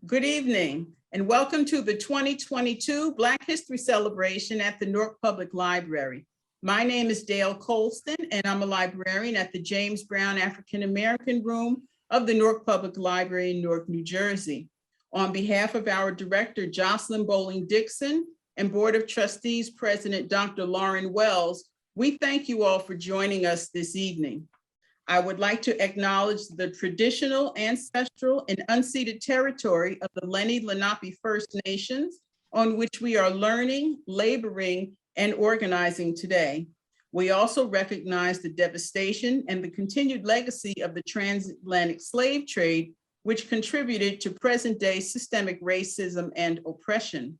Good evening, and welcome to the 2022 Black History Celebration at the Newark Public Library. My name is Dale Colston, and I'm a librarian at the James Brown African American Room of the Newark Public Library in Newark, New Jersey. On behalf of our director, Jocelyn Bowling Dixon, and Board of Trustees President, Dr. Lauren Wells, we thank you all for joining us this evening. I would like to acknowledge the traditional, ancestral, and unceded territory of the Lenni Lenape First Nations, on which we are learning, laboring, and organizing today. We also recognize the devastation and the continued legacy of the transatlantic slave trade, which contributed to present-day systemic racism and oppression.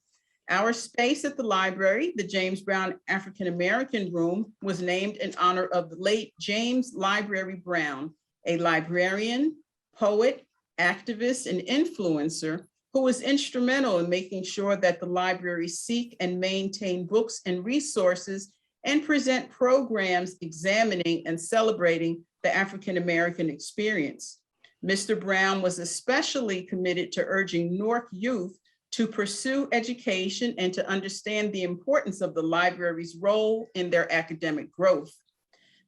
Our space at the library, the James Brown African American Room, was named in honor of the late James Library Brown, a librarian, poet, activist, and influencer who was instrumental in making sure that the library seek and maintain books and resources and present programs examining and celebrating the African American experience. Mr. Brown was especially committed to urging Newark youth to pursue education and to understand the importance of the library's role in their academic growth.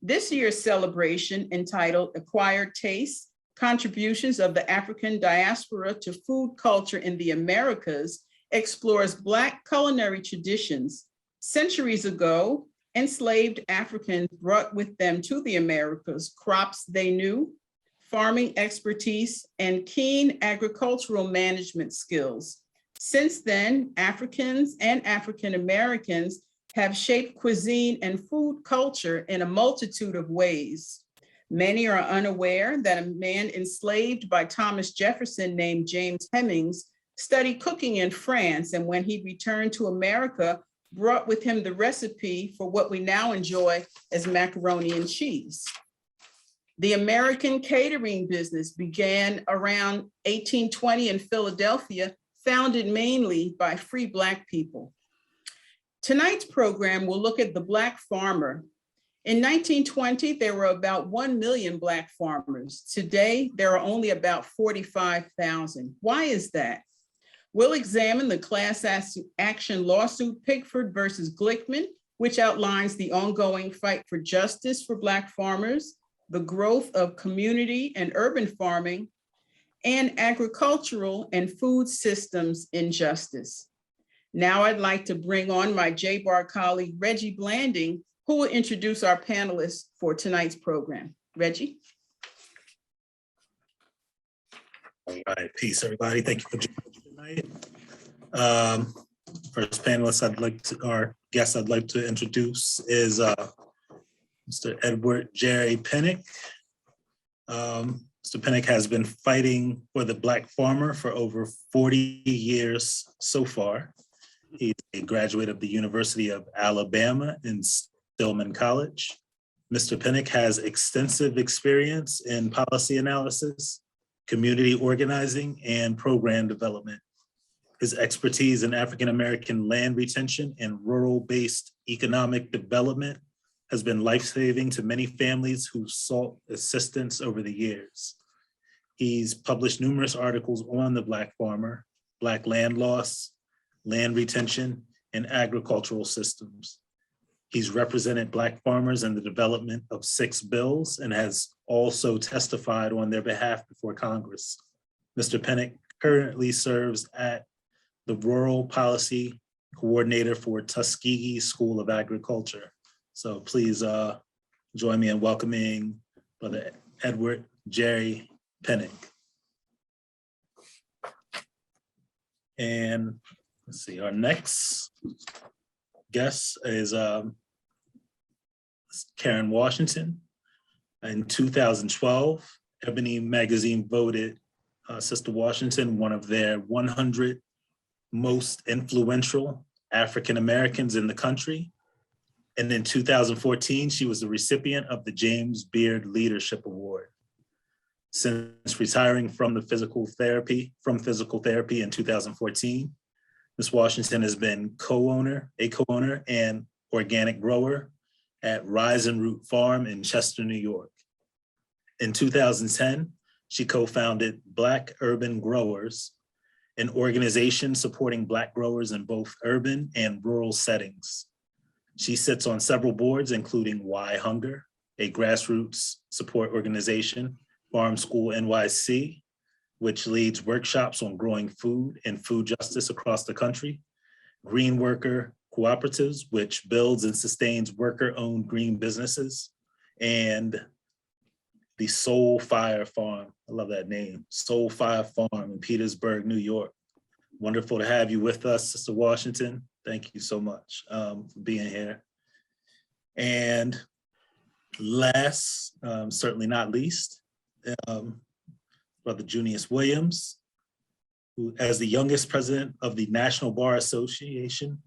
This year's celebration, entitled Acquired Tastes, Contributions of the African Diaspora to Food Culture in the Americas, explores Black culinary traditions. Centuries ago, enslaved Africans brought with them to the Americas crops they knew, farming expertise, and keen agricultural management skills. Since then, Africans and African Americans have shaped cuisine and food culture in a multitude of ways. Many are unaware that a man enslaved by Thomas Jefferson named James Hemings studied cooking in France, and when he returned to America, brought with him the recipe for what we now enjoy as macaroni and cheese. The American catering business began around 1820 in Philadelphia, founded mainly by free Black people. Tonight's program will look at the Black farmer. In 1920, there were about 1 million Black farmers. Today, there are only about 45,000. Why is that? We'll examine the class action lawsuit Pickford versus Glickman, which outlines the ongoing fight for justice for Black farmers, the growth of community and urban farming, and agricultural and food systems injustice. Now I'd like to bring on my J-Bar colleague, Reggie Blanding, who will introduce our panelists for tonight's program. Reggie. All right, peace everybody. Thank you for joining us tonight. First panelist our guest I'd like to introduce is Mr. Edward Jerry Penick. Mr. Penick has been fighting for the Black farmer for over 40 years so far. He's a graduate of the University of Alabama in Stillman College. Mr. Penick has extensive experience in policy analysis, community organizing, and program development. His expertise in African American land retention and rural-based economic development has been life-saving to many families who sought assistance over the years. He's published numerous articles on the Black farmer, Black land loss, land retention, and agricultural systems. He's represented Black farmers in the development of 6 bills and has also testified on their behalf before Congress. Mr. Penick currently serves at the Rural Policy Coordinator for Tuskegee School of Agriculture. So please join me in welcoming Brother Edward Jerry Penick. And let's see, our next guest is Karen Washington. In 2012, Ebony Magazine voted Sister Washington one of their 100 most influential African Americans in the country. And in 2014, she was the recipient of the James Beard Leadership Award. Since retiring from physical therapy in 2014, Ms. Washington has been a co-owner and organic grower at Rise and Root Farm in Chester, New York. In 2010, she co-founded Black Urban Growers, an organization supporting Black growers in both urban and rural settings. She sits on several boards, including Why Hunger, a grassroots support organization, Farm School NYC, which leads workshops on growing food and food justice across the country, Green Worker Cooperatives, which builds and sustains worker-owned green businesses, and the Soul Fire Farm. I love that name, Soul Fire Farm in Petersburg, New York. Wonderful to have you with us, Sister Washington. Thank you so much for being here. And last, certainly not least, Brother Junius Williams, who, as the youngest president of the National Bar Association,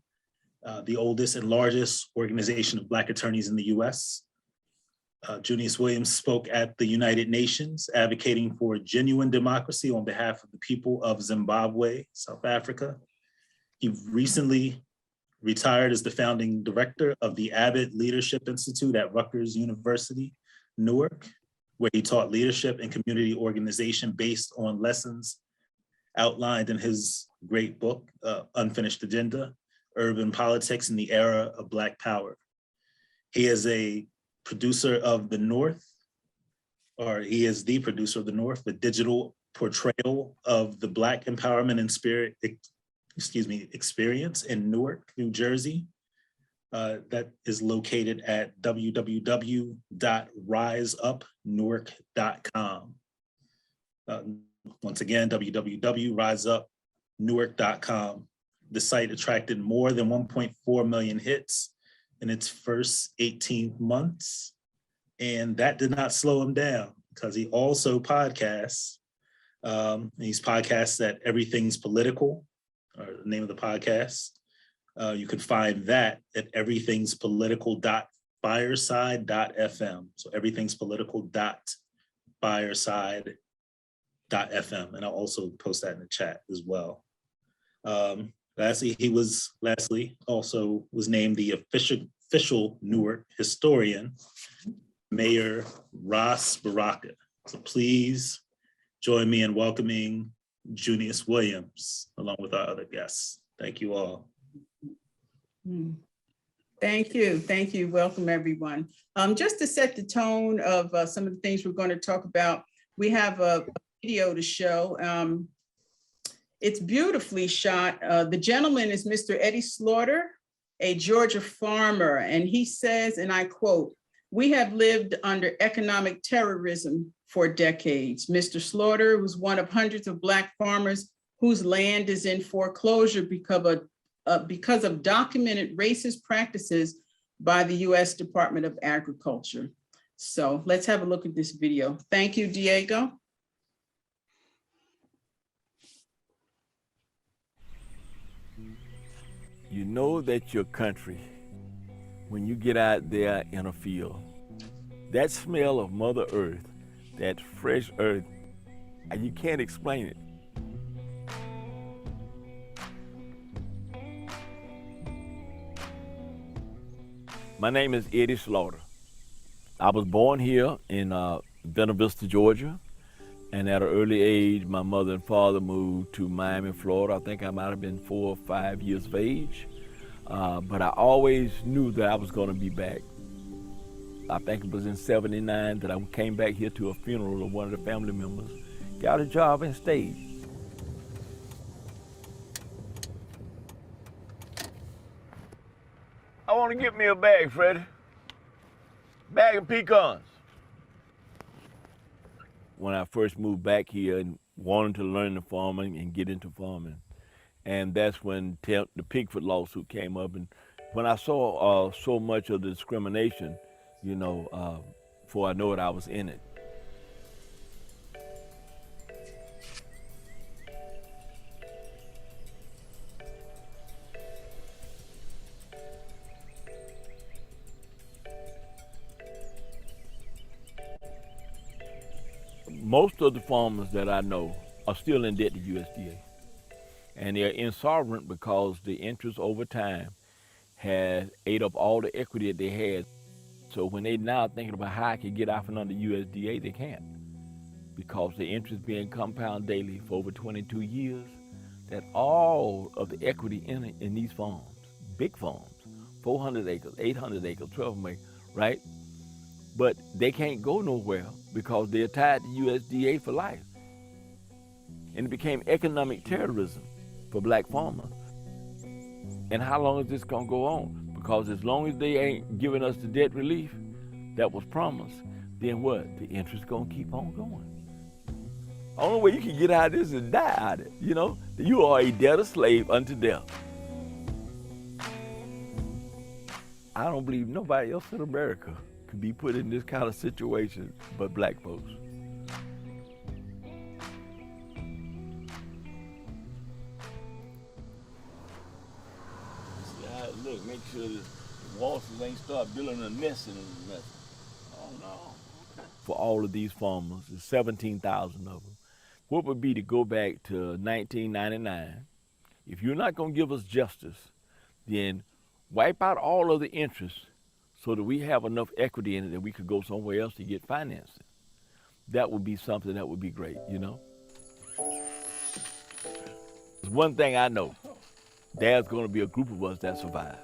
the oldest and largest organization of Black attorneys in the US. Junius Williams spoke at the United Nations, advocating for genuine democracy on behalf of the people of Zimbabwe, South Africa. He recently retired as the founding director of the Abbott Leadership Institute at Rutgers University, Newark, where he taught leadership and community organization based on lessons outlined in his great book, Unfinished Agenda, Urban Politics in the Era of Black Power. He is a producer of The North, or he is the producer of The North, the digital portrayal of the Black empowerment and experience in Newark, New Jersey. That is located at www.riseupnewark.com. Once again, www.riseupnewark.com. The site attracted more than 1.4 million hits in its first 18 months. And that did not slow him down because he also podcasts. He's podcasts at Everything's Political, or the name of the podcast. You can find that at everythingspolitical.fireside.fm. So everythingspolitical.fireside.fm. And I'll also post that in the chat as well. Lastly, he was also named the official Newark historian, Mayor Ross Baraka. So please join me in welcoming Junius Williams, along with our other guests. Thank you all. Thank you. Welcome, everyone. Just to set the tone of some of the things we're going to talk about, we have a video to show. It's beautifully shot. The gentleman is Mr. Eddie Slaughter, a Georgia farmer, and he says, and I quote, "We have lived under economic terrorism for decades. Mr. Slaughter was one of hundreds of Black farmers whose land is in foreclosure because of documented racist practices by the U.S. Department of Agriculture." So let's have a look at this video. Thank you, Diego. You know that your country, when you get out there in a field, that smell of Mother Earth, that fresh earth, you can't explain it. My name is Eddie Slaughter. I was born here in Venta Vista, Georgia. And at an early age, my mother and father moved to Miami, Florida. I think I might have been 4 or 5 years of age. But I always knew that I was going to be back. I think it was in '79 that I came back here to a funeral of one of the family members, got a job and stayed. I want to get me a bag, Freddie. Bag of pecans. When I first moved back here and wanted to learn the farming and get into farming. And that's when the Pigfoot lawsuit came up. And when I saw so much of the discrimination, before I know it, I was in it. Most of the farmers that I know are still in debt to USDA. And they're insolvent because the interest over time has ate up all the equity that they had. So when they now thinking about how I can get out from under USDA, they can't. Because the interest being compounded daily for over 22 years, that all of the equity in these farms, big farms, 400 acres, 800 acres, 12 acres, right? But they can't go nowhere because they're tied to USDA for life. And it became economic terrorism for black farmers. And how long is this gonna go on? Because as long as they ain't giving us the debt relief that was promised, then what? The interest gonna keep on going. Only way you can get out of this is die out of it, you know? You are a debtor slave unto death. I don't believe nobody else in America could be put in this kind of situation but black folks. Look, make sure the waltzes ain't start building a nest in the mess. Oh no. For all of these farmers, there's 17,000 of them. What would be to go back to 1999? If you're not gonna give us justice, then wipe out all of the interest so that we have enough equity in it that we could go somewhere else to get financing. That would be something that would be great, you know? There's one thing I know. There's going to be a group of us that survive.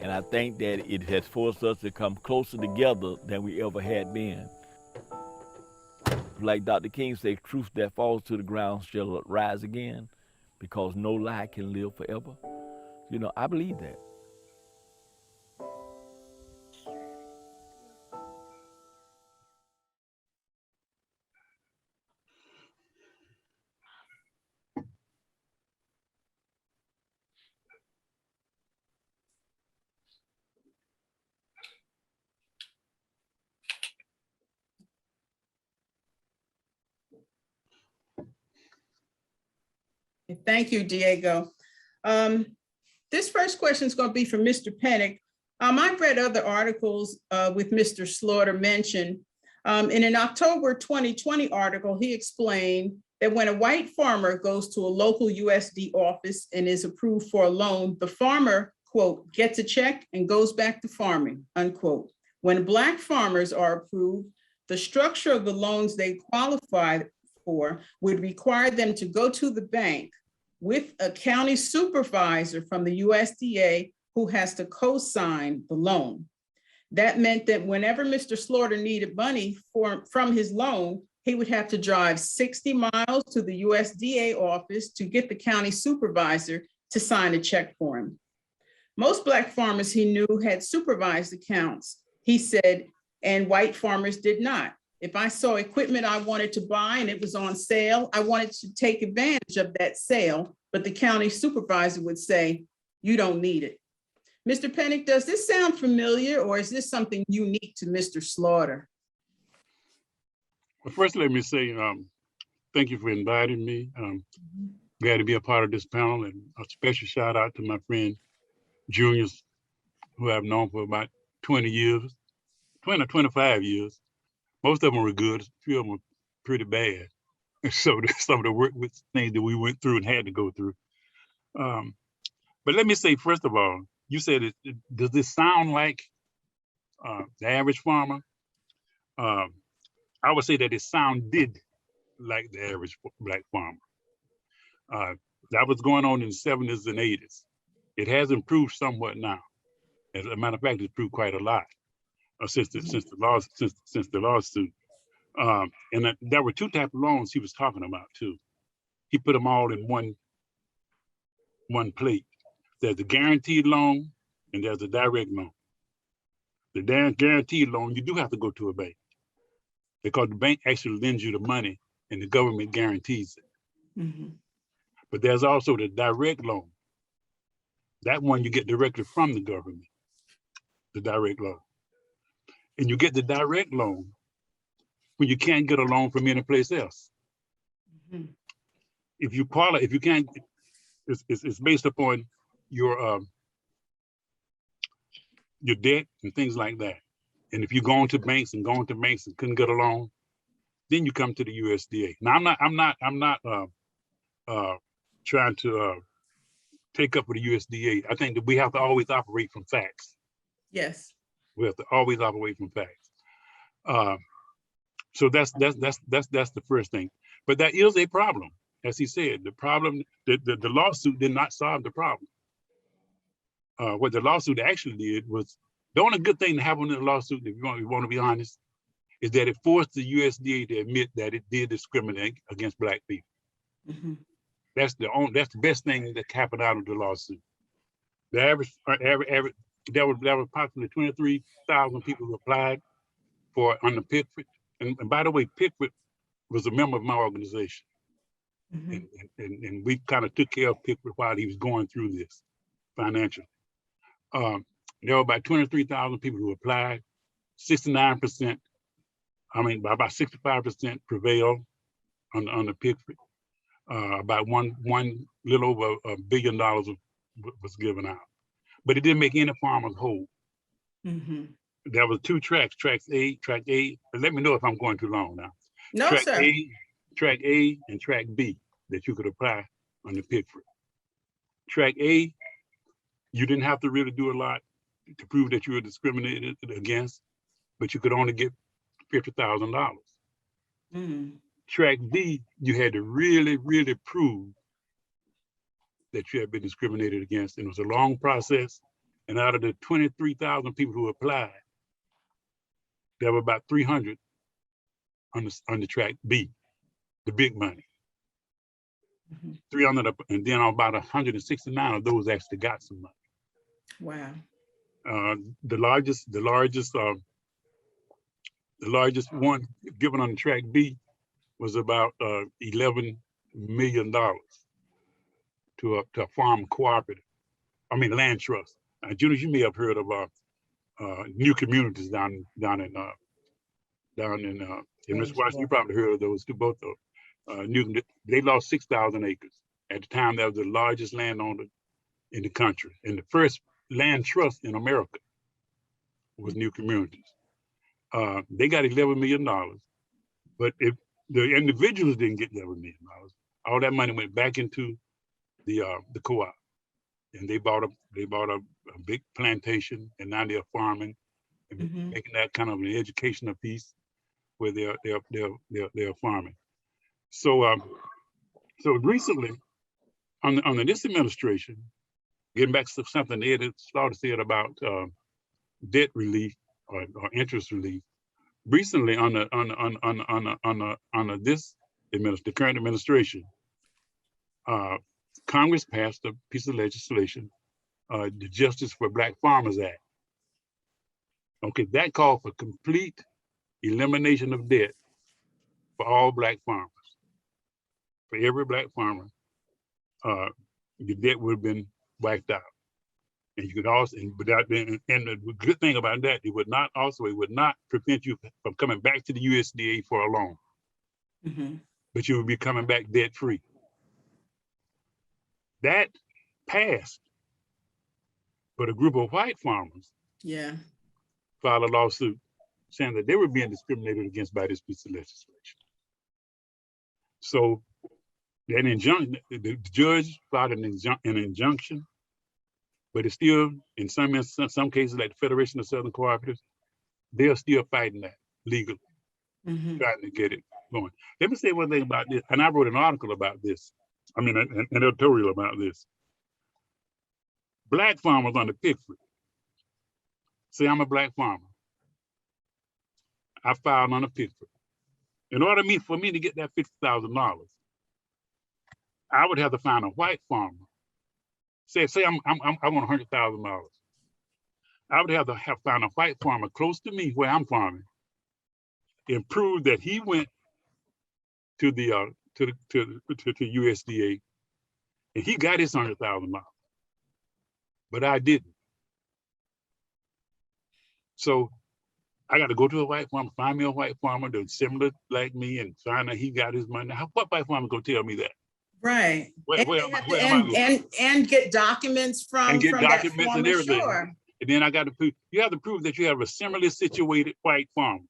And I think that it has forced us to come closer together than we ever had been. Like Dr. King said, truth that falls to the ground shall rise again because no lie can live forever. You know, I believe that. Thank you, Diego. This first question is going to be for Mr. Penick. I've read other articles with Mr. Slaughter mentioned. In an October 2020 article, he explained that when a white farmer goes to a local USD office and is approved for a loan, the farmer, quote, gets a check and goes back to farming, unquote. When black farmers are approved, the structure of the loans they qualify for would require them to go to the bank with a county supervisor from the USDA who has to co-sign the loan. That meant that whenever Mr. Slaughter needed money from his loan, he would have to drive 60 miles to the USDA office to get the county supervisor to sign a check for him. Most black farmers he knew had supervised accounts, he said, and white farmers did not. If I saw equipment I wanted to buy and it was on sale, I wanted to take advantage of that sale, but the county supervisor would say, you don't need it. Mr. Penick, does this sound familiar or is this something unique to Mr. Slaughter? Well, first, let me say thank you for inviting me. Glad to be a part of this panel, and a special shout out to my friend Junius, who I've known for about 20 years, 20 or 25 years. Most of them were good, a few of them were pretty bad. So some of the work with things that we went through and had to go through. But let me say, first of all, you said, does this sound like the average farmer? I would say that it sounded like the average black farmer. That was going on in the 70s and 80s. It has improved somewhat now. As a matter of fact, it's improved quite a lot since the lawsuit. And there were two types of loans he was talking about too. He put them all in one plate. There's a guaranteed loan and there's a direct loan. The guaranteed loan, you do have to go to a bank because the bank actually lends you the money and the government guarantees it. Mm-hmm. But there's also the direct loan. That one you get directly from the government, the direct loan. And you get the direct loan when you can't get a loan from any place else. Mm-hmm. If you can't, it's based upon your debt and things like that. And if you're going to banks and couldn't get a loan, then you come to the USDA. Now I'm not trying to take up with the USDA. I think that we have to always operate from facts. Yes. We have to always operate from facts. So that's the first thing. But that is a problem as he said, the problem, the lawsuit did not solve the problem. What the lawsuit actually did was, the only good thing that happened in the lawsuit, if you want to be honest, is that it forced the USDA to admit that it did discriminate against Black people. Mhm. That's the best thing that happened out of the lawsuit. The average, there were approximately 23,000 people who applied for under Pickford. And by the way, Pickford was a member of my organization. Mhm. And we kind of took care of Pickford while he was going through this financially. There were about 23,000 people who applied. 69%, about 65% prevailed on the Pickford. About one little over $1 billion was given out, but it didn't make any farmers whole. Mhm. There was 2 tracks, track A. But let me know if I'm going too long now. No, track sir. Track A and track B that you could apply on the Pickford. Track A, you didn't have to really do a lot to prove that you were discriminated against, but you could only get $50,000. Mhm. Track B, you had to really, really prove that you had been discriminated against. And it was a long process. And out of the 23,000 people who applied, there were about 300 on the track B, the big money. Mhm. 300, and then about 169 of those actually got some money. Wow. The largest one given on the track B was about $11 million to a farm cooperative. Land trust. Junius, you may have heard of new communities down in West Washington. You probably heard of those two, both of they lost 6,000 acres. At the time, that was the largest landowner in the country. And the first land trust in America was New Communities. They got $11 million, but if the individuals didn't get $11 million, all that money went back into the co-op, and they bought a big plantation, and now they're farming and Mhm. making that kind of an educational piece where they're farming. So recently, on this administration, getting back to something Ed Slaughter said about debt relief or interest relief. Recently, the current administration, Congress passed a piece of legislation, the Justice for Black Farmers Act. Okay, that called for complete elimination of debt for all Black farmers. For every Black farmer, your debt would have been wiped out. And you could also, and the good thing about that, it would not prevent you from coming back to the USDA for a loan, Mhm. but you would be coming back debt free. That passed, but a group of white farmers Yeah. filed a lawsuit saying that they were being discriminated against by this piece of legislation. So that injunction, the judge filed an injunction, but it's still, in some cases, like the Federation of Southern Cooperatives, they're still fighting that legally, Mhm. trying to get it going. Let me say one thing about this, and I wrote an article about this, an editorial about this. Black farmers on the Pickford, say I'm a Black farmer. I filed on the Pickford. In order for me to get that $50,000, I would have to find a white farmer. Say I want $100,000. I would have to found a white farmer close to me where I'm farming, and prove that he went to the USDA and he got his $100,000, but I didn't. So I got to go to a white farmer, find me a white farmer that's similar like me, and find out he got his money. What white farmer gonna tell me that? Right. Where am I? And get documents And from get that documents and farmer, everything. sure. And then I got to prove, you have to prove that you have a similarly situated white farmer,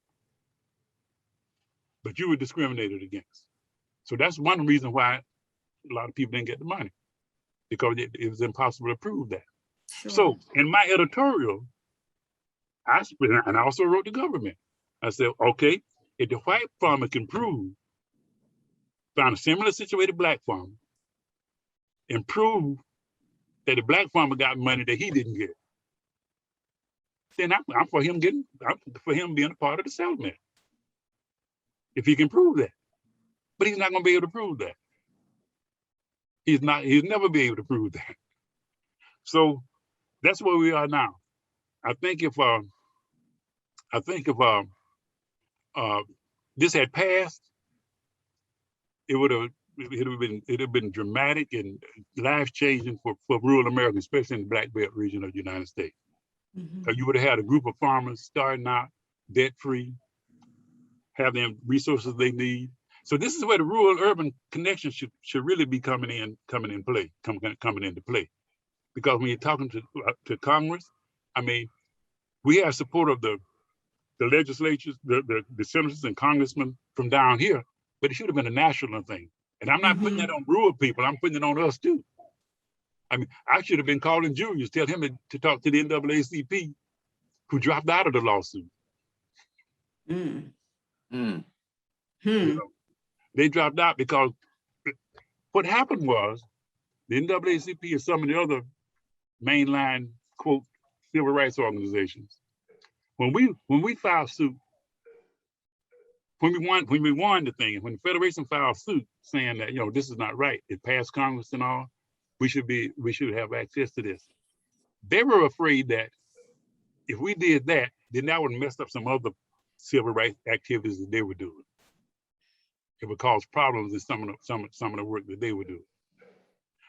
but you were discriminated against. So that's one reason why a lot of people didn't get the money, because it was impossible to prove that. Sure. So in my editorial, and I also wrote the government. I said, okay, if the white farmer can prove find a similar situated black farmer and prove that the black farmer got money that he didn't get, then I'm for him being a part of the settlement. If he can prove that. But he's not going to be able to prove that. He'll never be able to prove that. So that's where we are now. I think if this had passed, it would have been dramatic and life-changing for rural America, especially in the Black Belt region of the United States. Mhm. You would have had a group of farmers starting out debt-free, have the resources they need. So this is where the rural-urban connection should really be coming into play. Because when you're talking to Congress, I mean, we have support of the legislatures, the senators and congressmen from down here, but it should have been a national thing. And I'm not putting that on rural people, I'm putting it on us too. I mean, I should have been calling Junius, tell him to talk to the NAACP, who dropped out of the lawsuit. Mm. Mm. You know, they dropped out because what happened was the NAACP and some of the other mainline, quote, civil rights organizations, when we filed suit, when we won the thing, when the Federation filed suit saying that, you know, this is not right, it passed Congress and all, we should have access to this. They were afraid that if we did that, then that would mess up some other civil rights activities that they were doing. It would cause problems in some of the work that they were doing.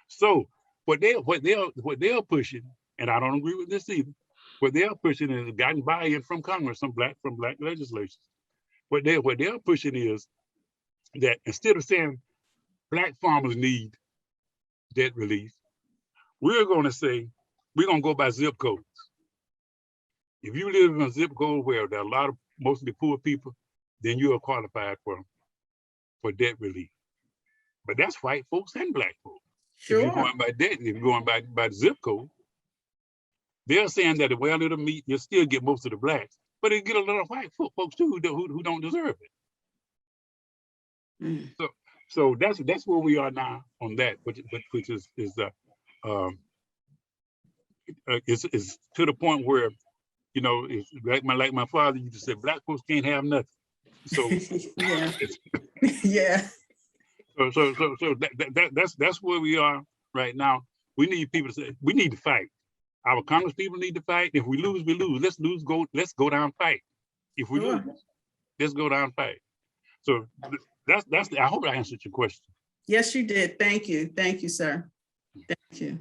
So what they're pushing, and I don't agree with this either, what they're pushing is gotten buy-in from Congress, from black legislators. What they're pushing is that instead of saying black farmers need debt relief, we're going to say we're going to go by zip codes. If you live in a zip code where there are a lot of mostly poor people, then you are qualified for debt relief. But that's white folks and black folks. Sure. If you're going by debt, if you're going by the zip code, they're saying that well, it'll meet, you'll still get most of the blacks, but it get a lot of white folks too who don't deserve it. Mm. So that's where we are now on that, which is to the point where, you know, it's like my father used to say, black folks can't have nothing. So Yeah. Yeah. So that's where we are right now. We need people to say, we need to fight. Our Congress people need to fight. If we lose, we lose. Let's go down fight. If we Sure. lose, let's go down fight. So that's I hope I answered your question. Yes, you did. Thank you. Thank you, sir. Thank you.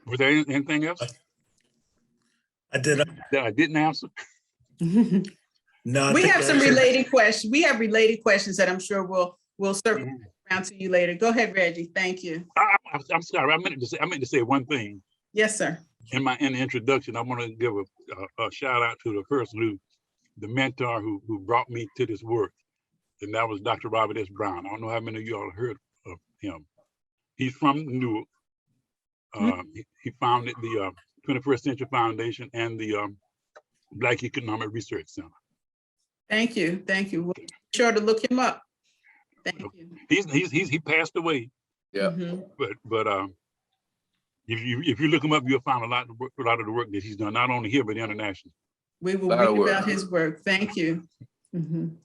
Was there anything else I did. that I didn't answer? No, I We think have some that's it. related questions. We have related questions that I'm sure we'll circle around to you later. Go ahead, Reggie. Thank you. I'm sorry. I meant to say one thing Yes, sir. in the introduction. I want to give a shout out to the person the mentor who brought me to this work, and that was Dr. Robert S. Brown. I don't know how many of you all heard of him. He's from Newark. He founded the 21st Century Foundation and the Black Economic Research Center. Thank you. Thank you. We'll be sure to look him up. Thank you. He passed away. Yeah. Mhm. But if you look him up, you'll find a lot of the work that he's done, not only here but internationally. We will That'll read work. about his work. Thank you. Mhm.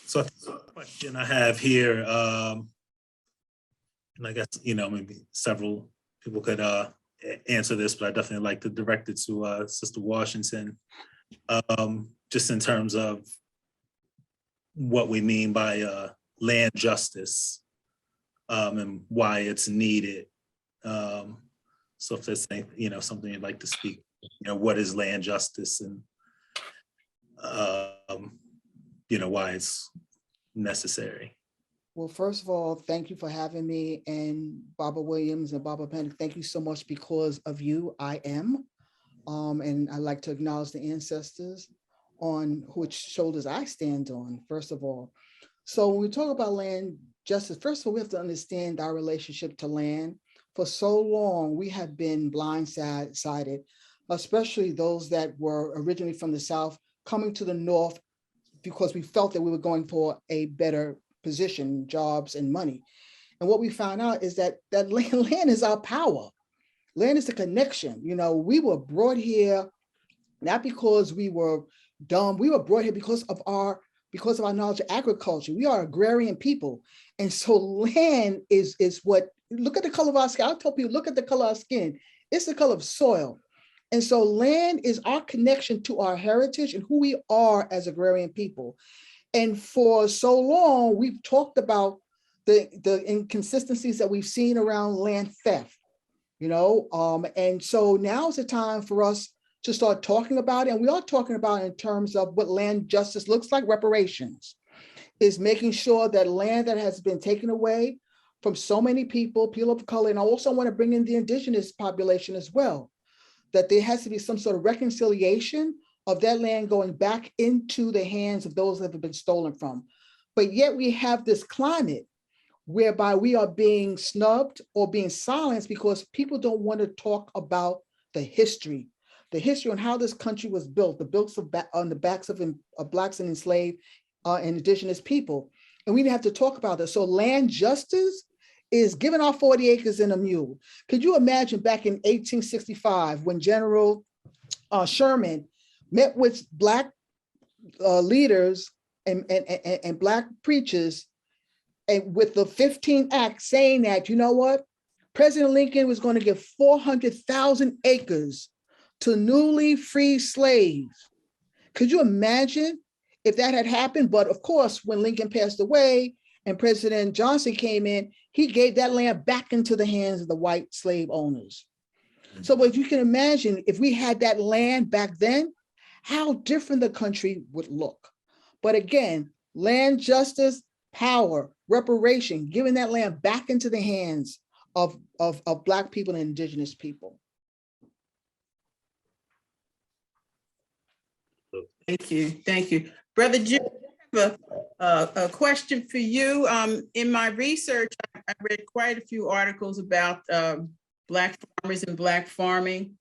So the question I have here, and I guess, you know, maybe several people could answer this, but I definitely like to direct it to Sister Washington, just in terms of what we mean by land justice and why it's needed. So if there's anything, you know, something you'd like to speak, you know, what is land justice and, you know, why it's necessary. Well, first of all, thank you for having me, and Barbara Williams and Barbara Penick. Thank you so much. Because of you, I am. And I'd like to acknowledge the ancestors on which shoulders I stand on, first of all. So when we talk about land justice, first of all, we have to understand our relationship to land. For so long, we have been blindsided especially those that were originally from the South, coming to the North because we felt that we were going for a better position, jobs and money. And what we found out is that land is our power. Land is the connection. You know, we were brought here not because we were dumb. We were brought here because of our knowledge of agriculture. We are agrarian people. And so land is what, look at the color of our skin. I tell people, look at the color of our skin. It's the color of soil. And so land is our connection to our heritage and who we are as agrarian people. And for so long, we've talked about the inconsistencies that we've seen around land theft, you know? And so now is the time for us to start talking about it. And we are talking about in terms of what land justice looks like. Reparations is making sure that land that has been taken away from so many people of color, and I also want to bring in the indigenous population as well, that there has to be some sort of reconciliation of that land going back into the hands of those that have been stolen from. But yet we have this climate whereby we are being snubbed or being silenced because people don't want to talk about the history on how this country was built, on the backs of Blacks and enslaved and indigenous people. And we have to talk about this. So land justice is giving our 40 acres and a mule. Could you imagine back in 1865 when General Sherman met with Black leaders and Black preachers, and with the 15th Act saying that, you know what, President Lincoln was going to give 400,000 acres to newly freed slaves. Could you imagine if that had happened? But of course, when Lincoln passed away and President Johnson came in, he gave that land back into the hands of the white slave owners. So if you can imagine, if we had that land back then, how different the country would look. But again, land justice, power, reparation, giving that land back into the hands of Black people and indigenous people. Thank you. Thank you. Brother Jim, I have a question for you. In my research, I read quite a few articles about Black farmers and Black farming.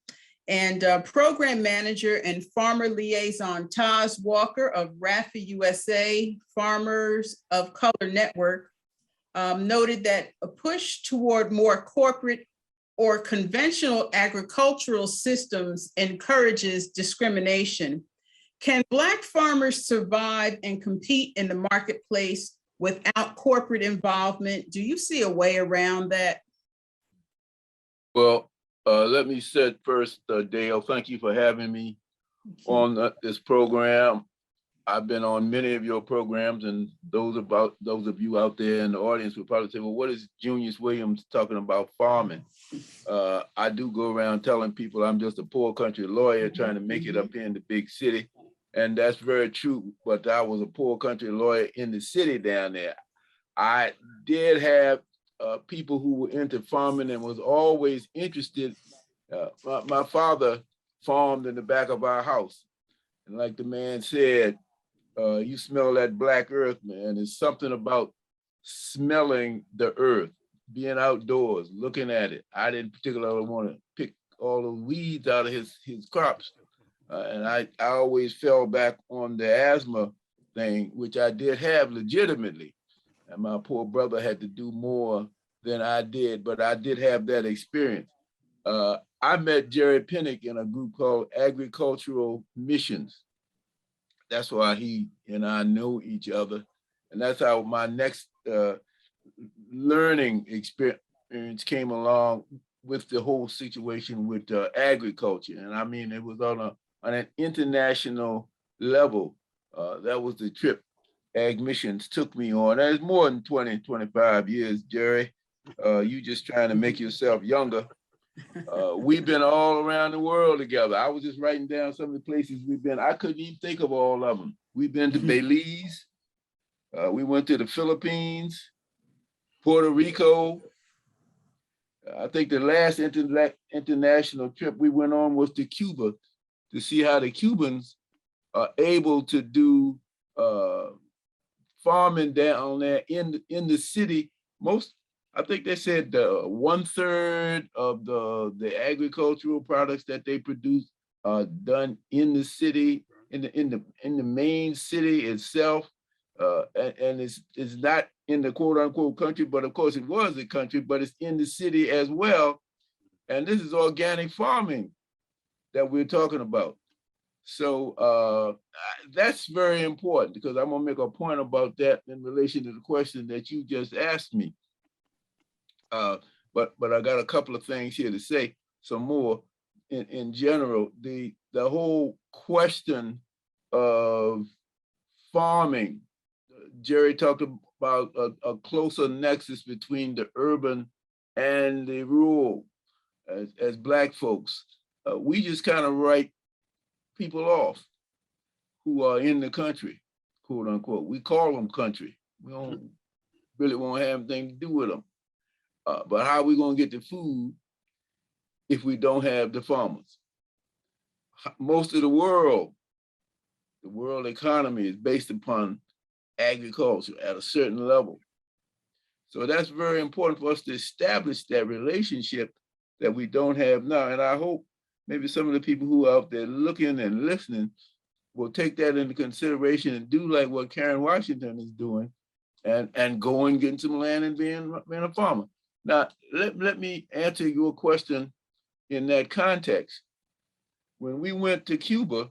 And program manager and farmer liaison Taz Walker of RAFA USA Farmers of Color Network noted that a push toward more corporate or conventional agricultural systems encourages discrimination. Can Black farmers survive and compete in the marketplace without corporate involvement? Do you see a way around that? Well, let me say first, Dale, thank you for having me on this program. I've been on many of your programs, and those of you out there in the audience will probably say, well, what is Junius Williams talking about farming? I do go around telling people I'm just a poor country lawyer trying to make it up here in the big city. And that's very true, but I was a poor country lawyer in the city down there. I did have people who were into farming and was always interested. My father farmed in the back of our house. And like the man said, you smell that black earth, man. There's something about smelling the earth, being outdoors, looking at it. I didn't particularly want to pick all the weeds out of his crops. And I always fell back on the asthma thing, which I did have legitimately. And my poor brother had to do more than I did, but I did have that experience. I met Jerry Penick in a group called Agricultural Missions. That's why he and I know each other. And that's how my next learning experience came along with the whole situation with agriculture. And I mean, it was on an international level. That was the trip Ag Missions took me on. That's more than 20, 25 years, Jerry. You just trying to make yourself younger. We've been all around the world together. I was just writing down some of the places we've been. I couldn't even think of all of them. We've been to Belize. We went to the Philippines, Puerto Rico. I think the last international trip we went on was to Cuba to see how the Cubans are able to do farming down there in the city. Most I think they said 1/3 of the agricultural products that they produce are done in the city, in the main city itself. And it's not in the quote unquote country, but of course it was a country, but it's in the city as well. And this is organic farming that we're talking about. So that's very important, because I'm gonna make a point about that in relation to the question that you just asked me. But I got a couple of things here to say, some more. In general, the whole question of farming, Jerry talked about a closer nexus between the urban and the rural. As Black folks, we just kind of write people off who are in the country, quote unquote. We call them country. We don't really want to have anything to do with them. But how are we going to get the food if we don't have the farmers? Most of the world economy is based upon agriculture at a certain level. So that's very important for us to establish that relationship that we don't have now. And I hope maybe some of the people who are out there looking and listening will take that into consideration and do like what Karen Washington is doing, and go and get some land and being a farmer. Now, let me answer your question in that context. When we went to Cuba,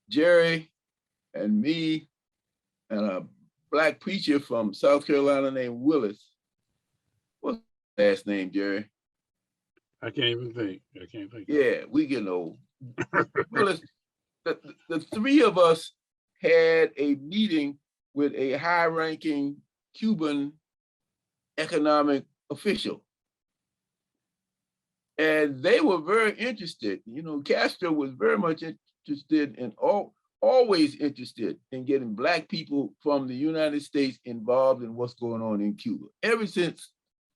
Jerry and me and a Black preacher from South Carolina named Willis. What's his last name, Jerry? I can't even think. I can't think. Yeah, we getting old. Willis, the three of us had a meeting with a high-ranking Cuban economic official. And they were very interested. You know, Castro was very much interested in always interested in getting Black people from the United States involved in what's going on in Cuba. Ever since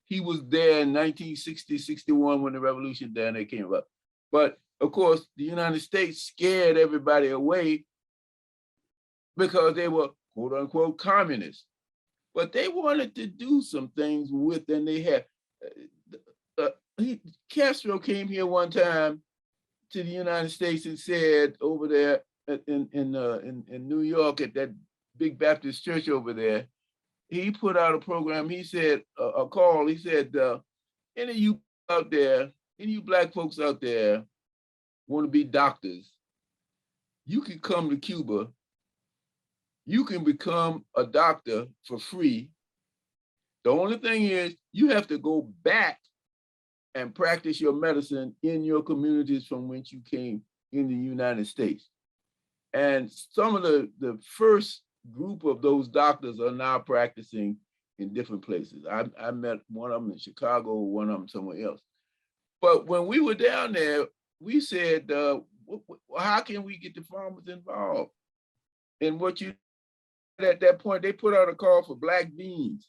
he was there in 1960, 61, when the revolution down there came up. But of course, the United States scared everybody away because they were quote unquote communists. But they wanted to do some things with, and they had, Castro came here one time to the United States and said over there in New York at that big Baptist church over there, he put out a program. He said, a call, he said, any of you out there, any of you Black folks out there want to be doctors, you can come to Cuba. You can become a doctor for free. The only thing is you have to go back and practice your medicine in your communities from which you came in the United States. And some of the first group of those doctors are now practicing in different places. I met one of them in Chicago, one of them somewhere else. But when we were down there, we said, how can we get the farmers involved? And what you, at that point, they put out a call for Black beans.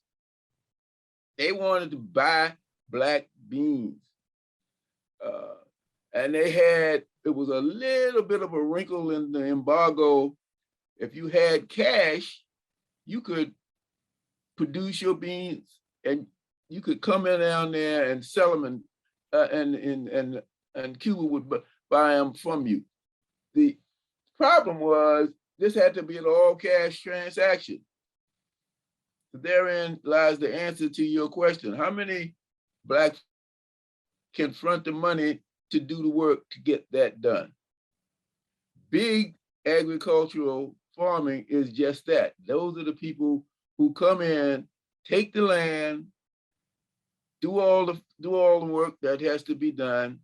They wanted to buy Black beans. And they had, it was a little bit of a wrinkle in the embargo. If you had cash, you could produce your beans and you could come in down there and sell them, and Cuba would buy them from you. The problem was this had to be an all cash transaction. Therein lies the answer to your question. How many Blacks can front the money to do the work to get that done? Big agricultural farming is just that. Those are the people who come in, take the land, do all the work that has to be done,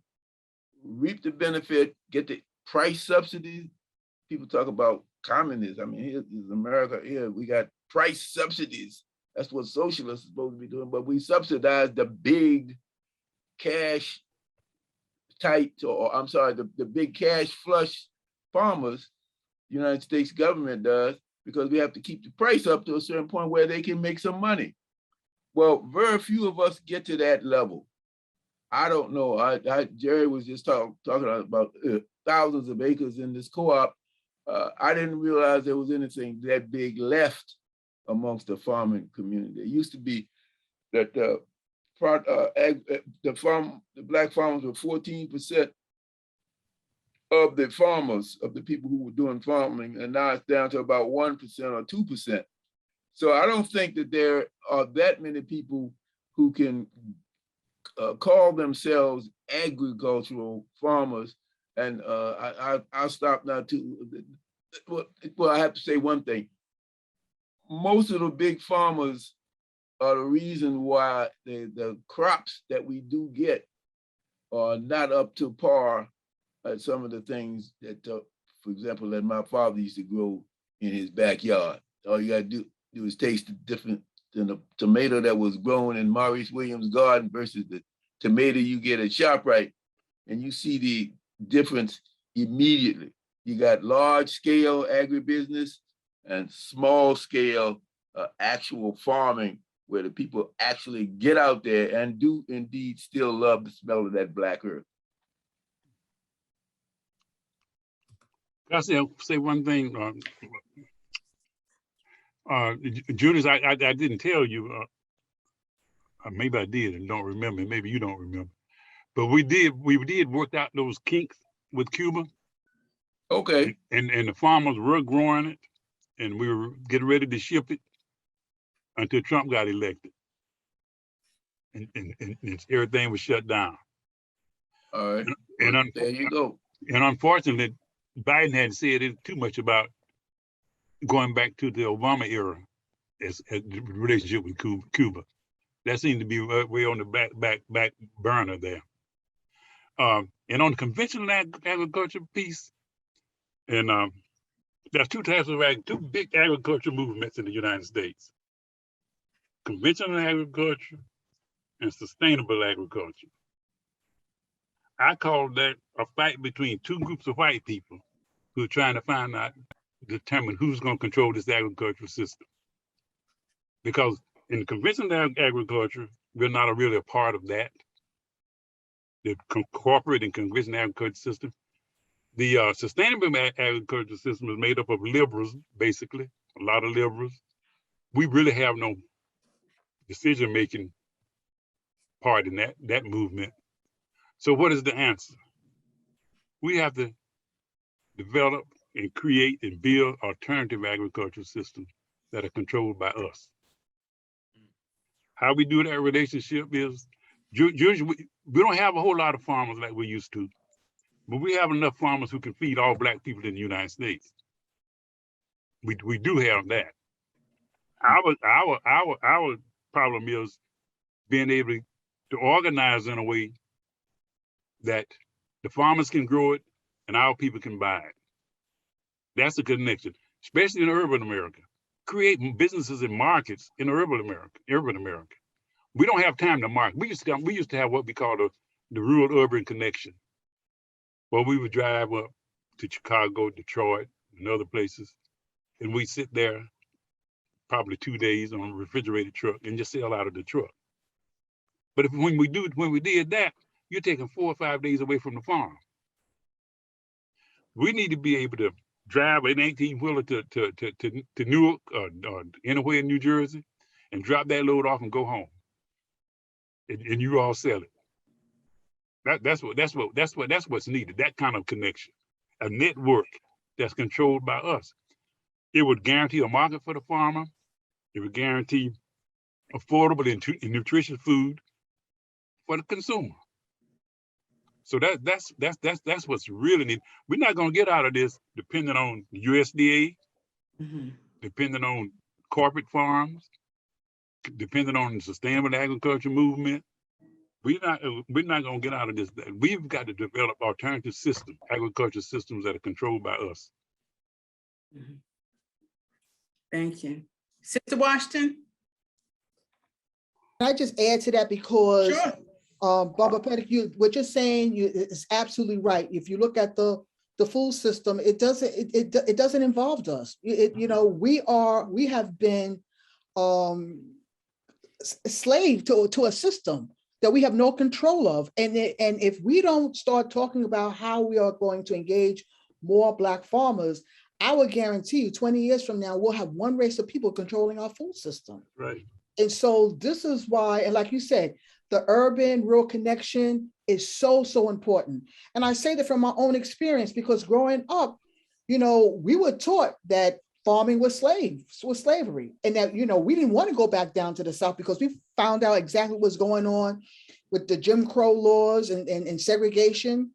reap the benefit, get the price subsidies. People talk about communism. I mean, here's America, here we got price subsidies. That's what socialists are supposed to be doing, but we subsidize the big cash tight, or I'm sorry, the big cash flush farmers, the United States government does, because we have to keep the price up to a certain point where they can make some money. Well, very few of us get to that level. I don't know. Jerry was just talking about thousands of acres in this co-op. I didn't realize there was anything that big left amongst the farming community. There used to be that the black farmers were 14% of the farmers, of the people who were doing farming, and now it's down to about 1% or 2%. So I don't think that there are that many people who can call themselves agricultural farmers. And I'll stop now too. Well, I have to say one thing. Most of the big farmers are the reason why the crops that we do get are not up to par at some of the things that, for example, that my father used to grow in his backyard. All you gotta do is taste the different than the tomato that was grown in Maurice Williams' garden versus the tomato you get at ShopRite, and you see the difference immediately. You got large scale agribusiness and small scale actual farming, where the people actually get out there and do indeed still love the smell of that black earth. Can I say one thing? Junius, I didn't tell you, maybe I did and don't remember, maybe you don't remember, but we did work out those kinks with Cuba. Okay. And the farmers were growing it, and we were getting ready to ship it until Trump got elected. And everything was shut down. All right. And there you go. And unfortunately, Biden hadn't said too much about going back to the Obama era as the relationship with Cuba. That seemed to be way on the back burner there. And on the conventional agriculture piece, and there's two big agriculture movements in the United States: conventional agriculture and sustainable agriculture. I call that a fight between two groups of white people who are trying to determine who's going to control this agricultural system. Because in conventional agriculture, we're not really a part of that. The corporate and conventional agriculture system. The sustainable agriculture system is made up of liberals, basically, a lot of liberals. We really have no decision-making part in that movement. So what is the answer? We have to develop and create and build alternative agricultural systems that are controlled by us. How we do that relationship is, usually we don't have a whole lot of farmers like we used to, but we have enough farmers who can feed all Black people in the United States. We do have that. Our problem is being able to organize in a way that the farmers can grow it and our people can buy it. That's the connection, especially in urban America. Creating businesses and markets in urban America. We don't have time to market. We used to have what we call the rural-urban connection, where we would drive up to Chicago, Detroit, and other places, and we sit there probably 2 days on a refrigerated truck and just sell out of the truck. But when we did that, you're taking 4 or 5 days away from the farm. We need to be able to drive an 18-wheeler to Newark or anywhere in New Jersey and drop that load off and go home. And you all sell it. That's what's needed, that kind of connection. A network that's controlled by us. It would guarantee a market for the farmer. It would guarantee affordable and nutritious food for the consumer. So that's what's really needed. We're not going to get out of this depending on the USDA, depending on corporate farms, depending on the sustainable agriculture movement. We're not going to get out of this. We've got to develop alternative systems, agriculture systems that are controlled by us. Thank you. Sister Washington? Can I just add to that, because Sure. Barbara Penick, what you're saying is absolutely right. If you look at the food system, it doesn't involve us. We have been slave to a system that we have no control of, and if we don't start talking about how we are going to engage more Black farmers, I would guarantee you 20 years from now, we'll have one race of people controlling our food system. Right. And so this is why, and like you said, the urban rural connection is so, so important. And I say that from my own experience, because growing up, we were taught that farming was slavery. And that, we didn't want to go back down to the South because we found out exactly what's going on with the Jim Crow laws and segregation.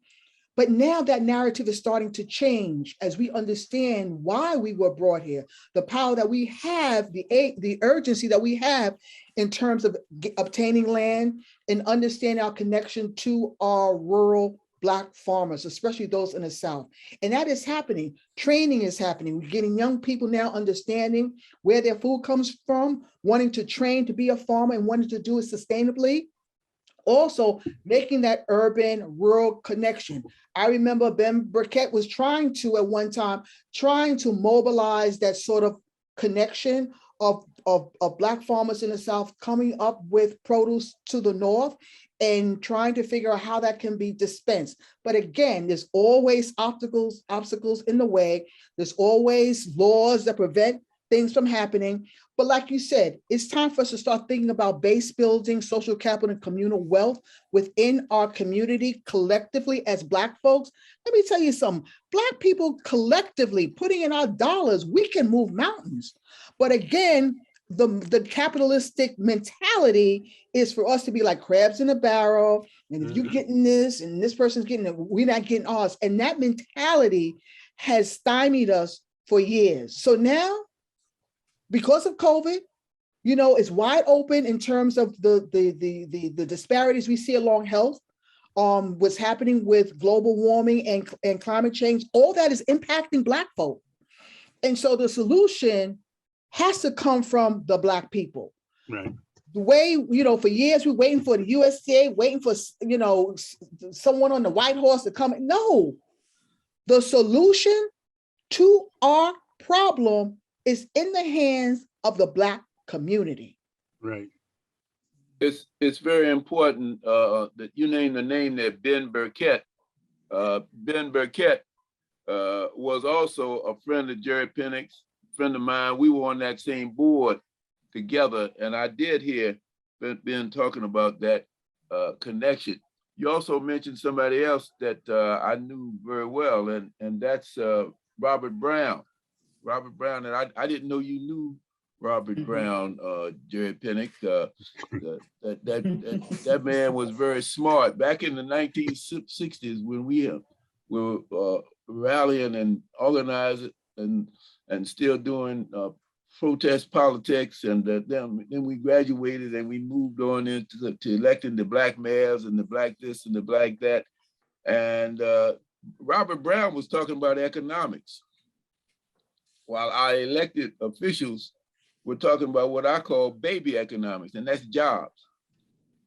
But now that narrative is starting to change as we understand why we were brought here, the power that we have, the urgency that we have in terms of obtaining land and understand our connection to our rural Black farmers, especially those in the South. And that is happening. Training is happening. We're getting young people now understanding where their food comes from, wanting to train to be a farmer and wanting to do it sustainably. Also making that urban rural connection. I remember Ben Burkett was trying to, at one time, mobilize that sort of connection of Black farmers in the South coming up with produce to the North and trying to figure out how that can be dispensed. But again, there's always obstacles in the way. There's always laws that prevent things from happening. But like you said, it's time for us to start thinking about base building, social capital, and communal wealth within our community collectively as Black folks. Let me tell you something. Black people collectively putting in our dollars, we can move mountains. But again, the capitalistic mentality is for us to be like crabs in a barrel. And if you're getting this and this person's getting it, we're not getting ours. And that mentality has stymied us for years. So now, because of COVID, it's wide open in terms of the disparities we see along health, what's happening with global warming and climate change. All that is impacting Black folk. And so the solution has to come from the Black people. Right. The way, for years we're waiting for the USDA, waiting for, someone on the white horse to come. No, the solution to our problem is in the hands of the Black community. Right. It's very important that you name the name there, Ben Burkett. Ben Burkett was also a friend of Jerry Pennick's, friend of mine. We were on that same board together, and I did hear Ben talking about that connection. You also mentioned somebody else that I knew very well, and that's Robert Brown. Robert Brown, and I didn't know you knew Robert Brown, Jerry Pennick. That man was very smart. Back in the 1960s, when we were rallying and organizing and still doing protest politics, and then we graduated and we moved on into to electing the Black mayors and the Black this and the Black that. And Robert Brown was talking about economics, while our elected officials were talking about what I call baby economics, and that's jobs.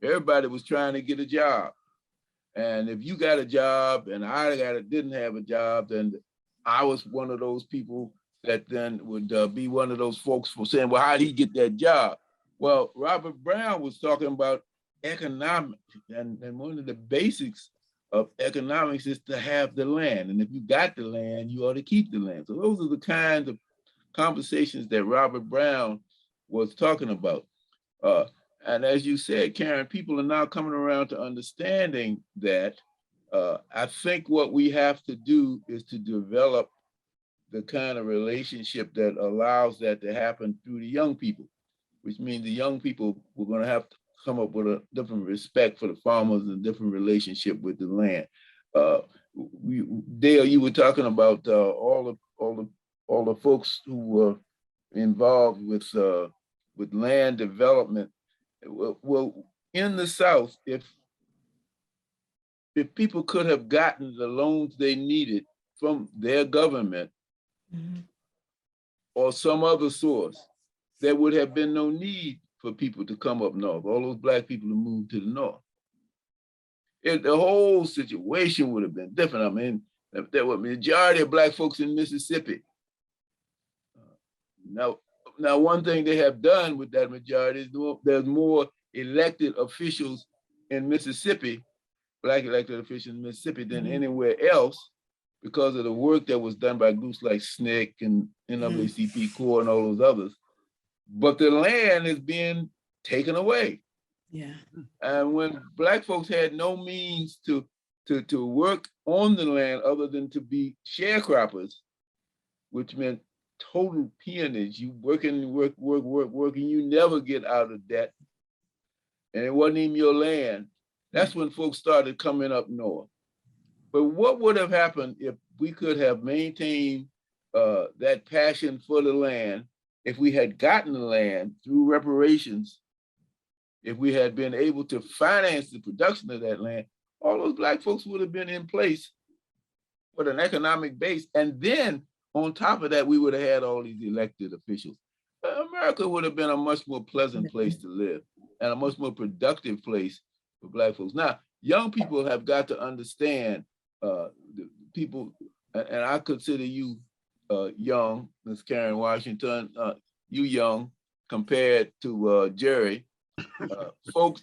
Everybody was trying to get a job. And if you got a job and I didn't have a job, then I was one of those people that then would be one of those folks for saying, well, how did he get that job? Well, Robert Brown was talking about economics, and one of the basics of economics is to have the land. And if you got the land, you ought to keep the land. So those are the kinds of conversations that Robert Brown was talking about. And as you said, Karen, people are now coming around to understanding that. I think what we have to do is to develop the kind of relationship that allows that to happen through the young people, which means the young people, we're going to have to come up with a different respect for the farmers and a different relationship with the land. Dale, you were talking about all the folks who were involved with land development. Well, in the South, if people could have gotten the loans they needed from their government or some other source, there would have been no need for people to come up north, all those Black people to move to the north. The whole situation would have been different. I mean, there were a majority of Black folks in Mississippi. Now, one thing they have done with that majority is there's more elected officials in Mississippi, Black elected officials in Mississippi than anywhere else, because of the work that was done by groups like SNCC and NAACP Corps and all those others. But the land is being taken away. Yeah. And when Black folks had no means to work on the land other than to be sharecroppers, which meant total peonage. You working, working, you never get out of debt. And it wasn't even your land. That's when folks started coming up north. But what would have happened if we could have maintained that passion for the land, if we had gotten the land through reparations, if we had been able to finance the production of that land, all those Black folks would have been in place with an economic base. And then on top of that, we would have had all these elected officials. America would have been a much more pleasant place to live and a much more productive place for Black folks. Now, young people have got to understand, the people, and I consider you young, Ms. Karen Washington, you young compared to Jerry. Folks,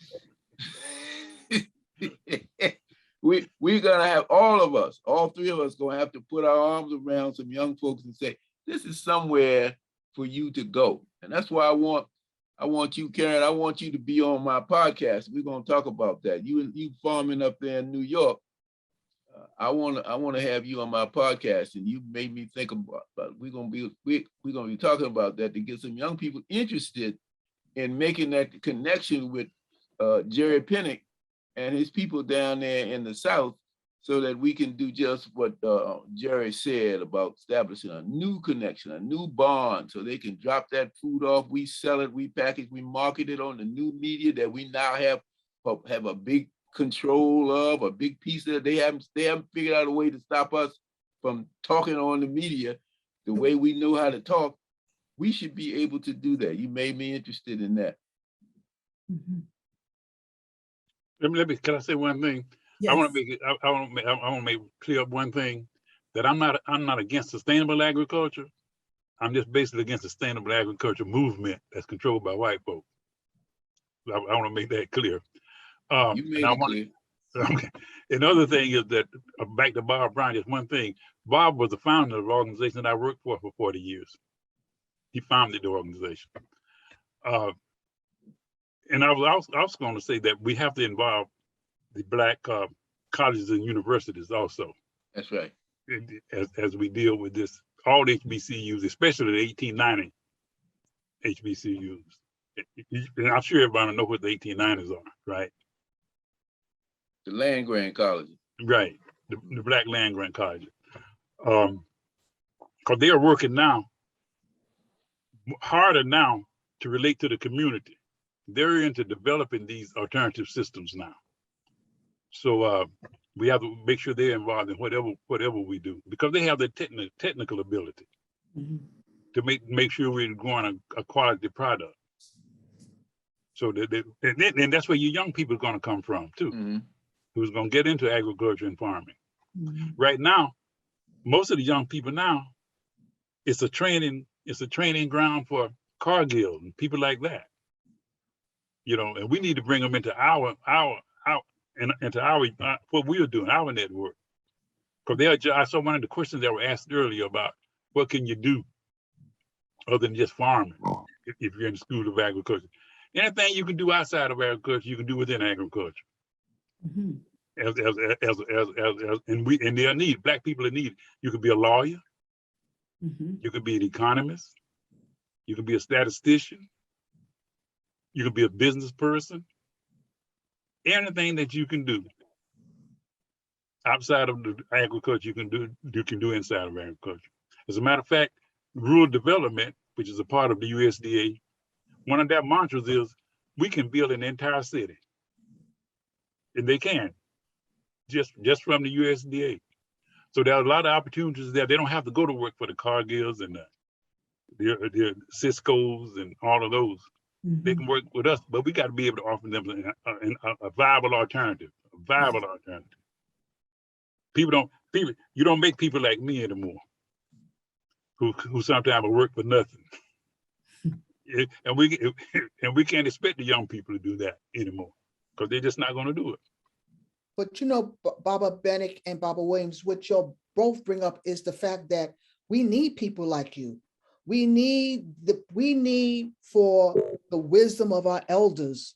we're gonna have, all of us, all three of us gonna have to put our arms around some young folks and say, this is somewhere for you to go. And that's why I want you, Karen, I want you to be on my podcast. We're gonna talk about that. You farming up there in New York. I want to have you on my podcast, and you made me think about we're gonna be talking about that to get some young people interested in making that connection with Jerry Penick and his people down there in the South, so that we can do just what Jerry said about establishing a new connection, a new bond, so they can drop that food off, we sell it, we package, we market it on the new media that we now have a big control of, a big piece of it. They haven't figured out a way to stop us from talking on the media the way we know how to talk. We should be able to do that. You made me interested in that. Mm-hmm. Let me, can I say one thing? Yes. I want to make clear up one thing, that I'm not against sustainable agriculture. I'm just basically against the sustainable agriculture movement that's controlled by white folks. I want to make that clear. You made it clear. Okay. Another thing is that, back to Bob Brown, just one thing. Bob was the founder of the organization that I worked for 40 years. He founded the organization. And I was also going to say that we have to involve the Black colleges and universities also. That's right. As we deal with this, all HBCUs, especially the 1890 HBCUs. And I'm sure everybody knows what the 1890s are, right? The land grant colleges. Right, the Black land grant colleges. Because they are working now, harder now to relate to the community. They're into developing these alternative systems now. So we have to make sure they're involved in whatever we do, because they have the technical ability to make sure we're growing a quality product. So and that's where your young people are going to come from too, who's going to get into agriculture and farming. Right now, most of the young people now, it's a training ground for Cargill and people like that. You know, and we need to bring them into into our what we are doing, our network. Because I saw one of the questions that were asked earlier about what can you do other than just farming if you're in the School of Agriculture. Anything you can do outside of agriculture, you can do within agriculture. And they are needed. Black people are needed. You could be a lawyer. You could be an economist. You could be a statistician. You could be a business person. Anything that you can do outside of the agriculture, you can do inside of agriculture. As a matter of fact, rural development, which is a part of the USDA, one of their mantras is, we can build an entire city. And they can, just from the USDA. So there are a lot of opportunities there. They don't have to go to work for the Cargills and the Cisco's and all of those. They can work with us, but we got to be able to offer them a viable alternative. You don't make people like me anymore, who sometimes work for nothing. And we can't expect the young people to do that anymore, because they're just not going to do it. But you know, Baba Pennick and Baba Williams, what y'all both bring up is the fact that we need people like you. We need for the wisdom of our elders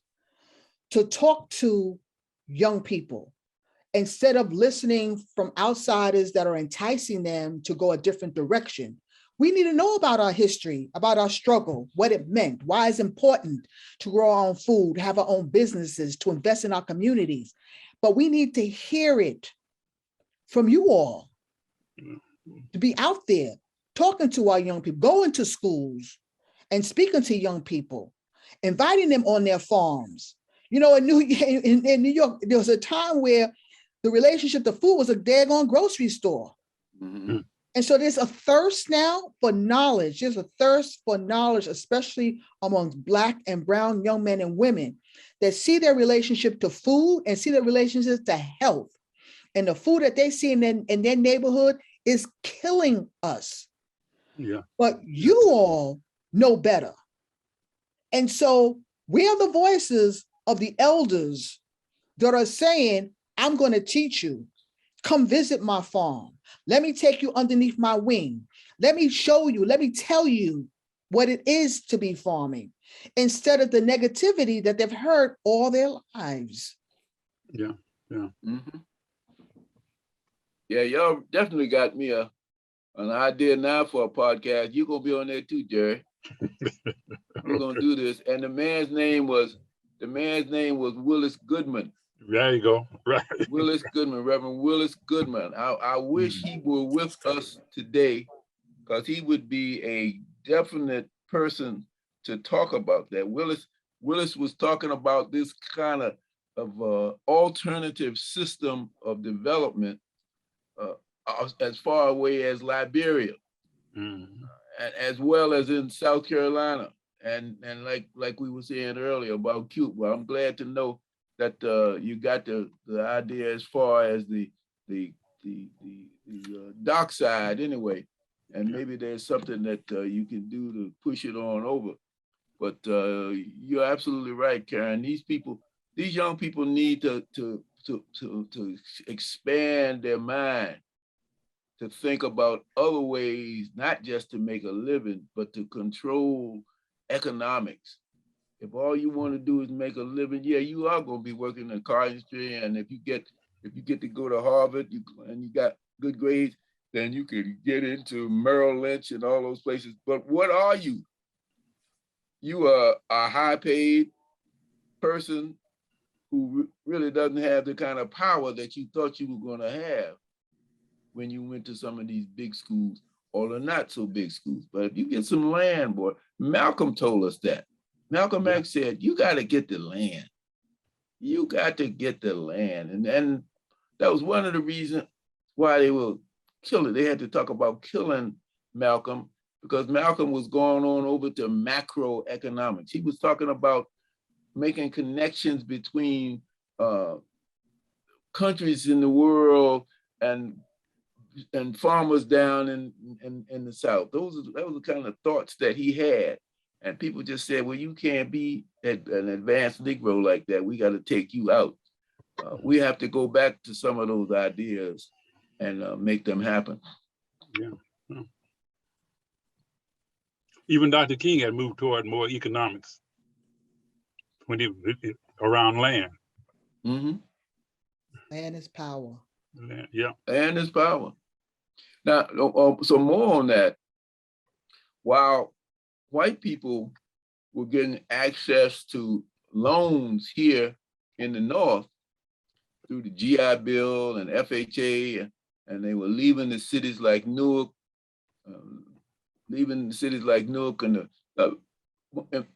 to talk to young people instead of listening from outsiders that are enticing them to go a different direction. We need to know about our history, about our struggle, what it meant, why it's important to grow our own food, have our own businesses, to invest in our communities. But we need to hear it from you all, to be out there talking to our young people, going to schools and speaking to young people, inviting them on their farms. You know, in New York, there was a time where the relationship to food was a daggone grocery store. Mm-hmm. And so there's a thirst now for knowledge. There's a thirst for knowledge, especially amongst Black and brown young men and women that see their relationship to food and see their relationships to health. And the food that they see in their neighborhood is killing us. Yeah. But you all know better. And so we are the voices of the elders that are saying, I'm going to teach you. Come visit my farm. Let me take you underneath my wing. Let me show you, let me tell you what it is to be farming, instead of the negativity that they've heard all their lives. Yeah. Yeah. Mm-hmm. Yeah, y'all definitely got me an idea now for a podcast. You're gonna be on there too, Jerry. We're gonna do this. And the man's name was Willis Goodman. There you go. Right. Willis Goodman, Reverend Willis Goodman. I wish he were with us today, because he would be a definite person to talk about that. Willis was talking about this kind of alternative system of development as far away as Liberia, as well as in South Carolina, and like we were saying earlier about Cuba. Well, I'm glad to know that you got the idea as far as the dock side anyway, and maybe there's something that you can do to push it on over. But you're absolutely right, Karen. These young people need to expand their mind, to think about other ways, not just to make a living, but to control economics. If all you want to do is make a living, yeah, you are going to be working in the car industry. And if you get to go to Harvard and you got good grades, then you can get into Merrill Lynch and all those places. But what are you? You are a high-paid person who really doesn't have the kind of power that you thought you were going to have when you went to some of these big schools, or the not so big schools. But if you get some land, boy, Malcolm told us that. Malcolm X said, you got to get the land. You got to get the land. And that was one of the reasons why they were killing. They had to talk about killing Malcolm, because Malcolm was going on over to macroeconomics. He was talking about making connections between countries in the world and farmers down in the South. That was the kind of thoughts that he had. And people just said, well, you can't be an advanced Negro like that. We got to take you out. We have to go back to some of those ideas and make them happen. Yeah. Even Dr. King had moved toward more economics when he around land. Mm-hmm. Land is power. Yeah. Land is power. Now, so more on that. While white people were getting access to loans here in the North through the GI Bill and FHA, and they were leaving the cities like Newark, and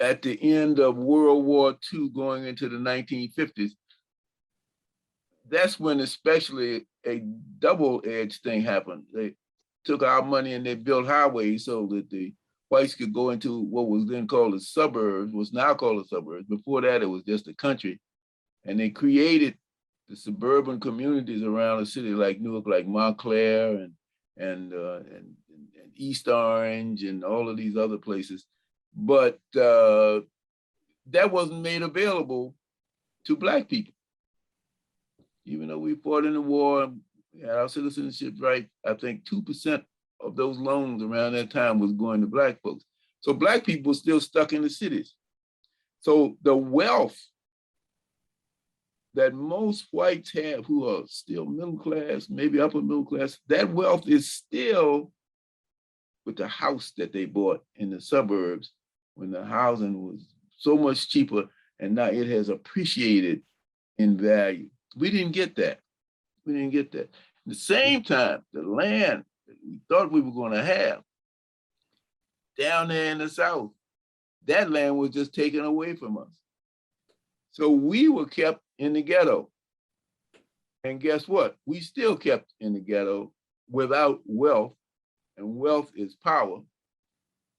at the end of World War II, going into the 1950s, that's when especially a double-edged thing happened. They took our money and they built highways so that the whites could go into what was then called the suburbs, was now called the suburbs. Before that, it was just the country. And they created the suburban communities around a city like Newark, like Montclair and East Orange and all of these other places. But that wasn't made available to Black people. Even though we fought in the war, we had our citizenship right, I think 2% of those loans around that time was going to Black folks. So Black people still stuck in the cities. So the wealth that most whites have who are still middle class, maybe upper middle class, that wealth is still with the house that they bought in the suburbs when the housing was so much cheaper, and now it has appreciated in value. We didn't get that. We didn't get that. At the same time, the land that we thought we were going to have down there in the South, that land was just taken away from us. So we were kept in the ghetto. And guess what? We still kept in the ghetto without wealth, and wealth is power.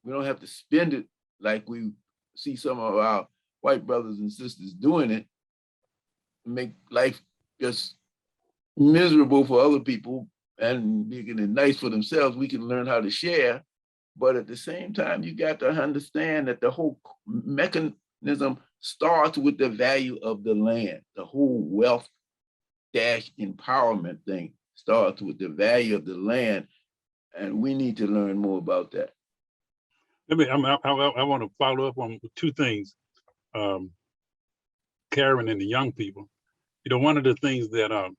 We don't have to spend it like we see some of our white brothers and sisters doing it, make life just miserable for other people and making it nice for themselves. We can learn how to share, but at the same time, you got to understand that the whole mechanism starts with the value of the land. The whole wealth dash empowerment thing starts with the value of the land, and we need to learn more about that. I want to follow up on two things, Karen and the young people. You know, one of the things that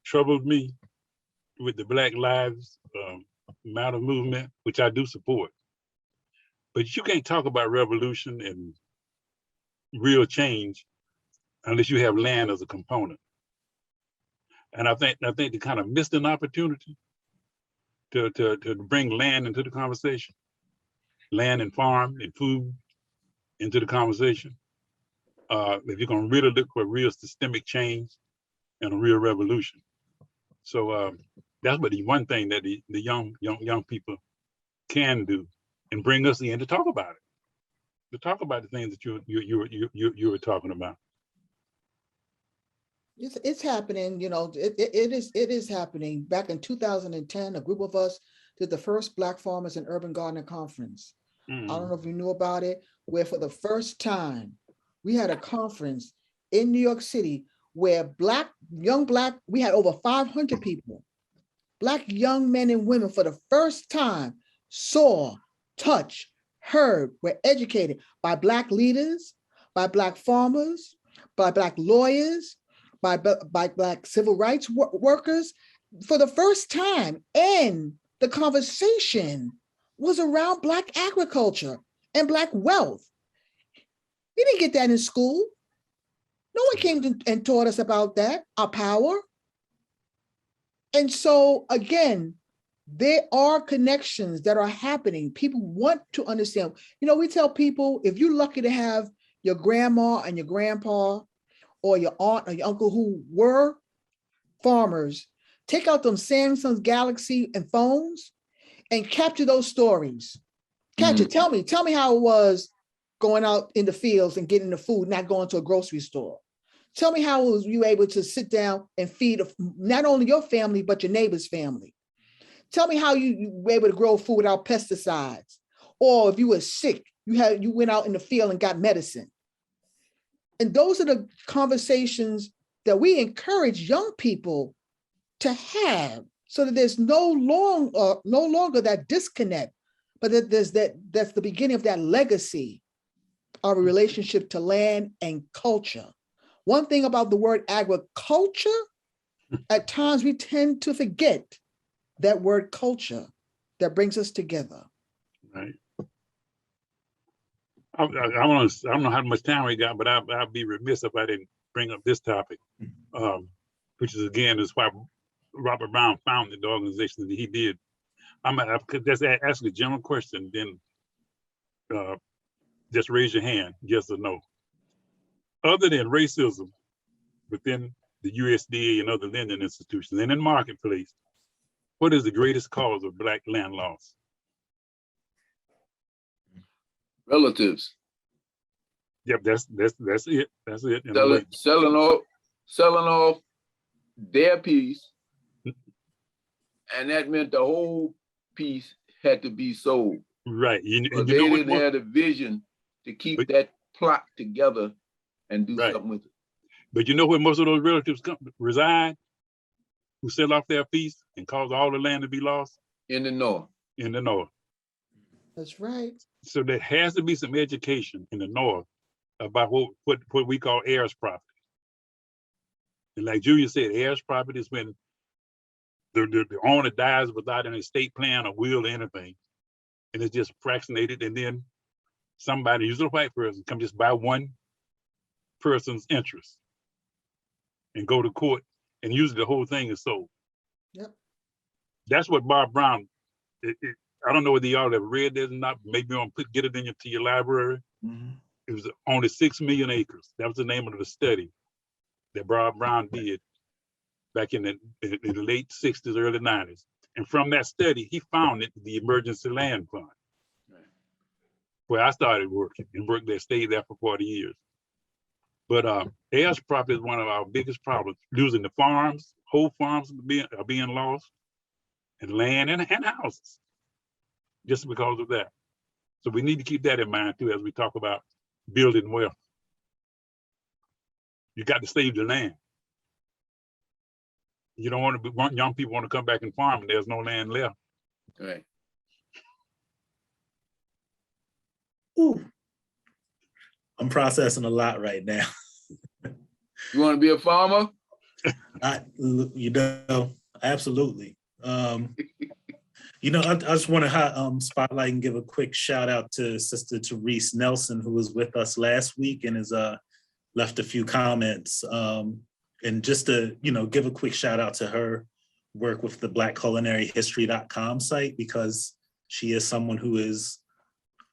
troubled me with the Black Lives Matter movement, which I do support, but you can't talk about revolution and real change unless you have land as a component. And I think they kind of missed an opportunity to bring land into the conversation, land and farm and food into the conversation. If you're gonna really look for real systemic change and a real revolution. So that's what the one thing that the young people can do, and bring us in to talk about it, to talk about the things that you were talking about. It's happening, you know, it is happening. Back in 2010, a group of us did the first Black Farmers and Urban Gardener Conference. I don't know if you knew about it, where for the first time, we had a conference in New York City where we had over 500 people, Black young men and women for the first time saw, touched, heard, were educated by Black leaders, by Black farmers, by Black lawyers, by Black civil rights workers for the first time. And the conversation was around Black agriculture and Black wealth. We didn't get that in school. No one came and taught us about that, our power. And so again, there are connections that are happening. People want to understand. You know, we tell people, if you're lucky to have your grandma and your grandpa or your aunt or your uncle who were farmers, take out them Samsung Galaxy and phones and capture those stories. Capture, tell me how it was going out in the fields and getting the food, not going to a grocery store. Tell me how was you able to sit down and feed not only your family, but your neighbor's family. Tell me how you were able to grow food without pesticides. Or if you were sick, you went out in the field and got medicine. And those are the conversations that we encourage young people to have, so that there's no longer that disconnect, but that that's the beginning of that legacy of a relationship to land and culture. One thing about the word agriculture, at times we tend to forget that word culture that brings us together. Right. I don't know how much time we got, but I'd be remiss if I didn't bring up this topic, which is, again, is why Robert Brown founded the organization that he did. I'm gonna just ask a general question, then just raise your hand, yes or no. Other than racism within the USDA and other lending institutions and in marketplace, what is the greatest cause of Black land loss? Relatives. Yep, that's it. That's it. Selling off their piece, and that meant the whole piece had to be sold. Right. But they didn't have the vision to keep that plot together and do something with it. But you know where most of those relatives reside, who sell off their piece and cause all the land to be lost? In the north. in the north. That's right. So there has to be some education in the north about what we call heirs property. And like Julia said, heirs property is when the owner dies without an estate plan or will or anything. And it's just fractionated, and then somebody, usually a white person, come just buy one person's interest and go to court, and usually the whole thing is sold. Yep. That's what Bob Brown, I don't know whether y'all have read this or not, maybe you want to get it to your library. It was only 6 million acres. That was the name of the study that Bob Brown did back in the late 60s, early 90s. And from that study, he founded the Emergency Land Fund, where I started working and worked there, stayed there for 40 years. But heirs property is one of our biggest problems. Losing the farms, whole farms are being lost, and land and houses, just because of that. So we need to keep that in mind too, as we talk about building wealth. You got to save the land. You don't want young people want to come back and farm and there's no land left. Right. Ooh. I'm processing a lot right now. You want to be a farmer? Absolutely. I just want to spotlight and give a quick shout out to Sister Therese Nelson, who was with us last week and has left a few comments. And just to, give a quick shout out to her work with the blackculinaryhistory.com site, because she is someone who is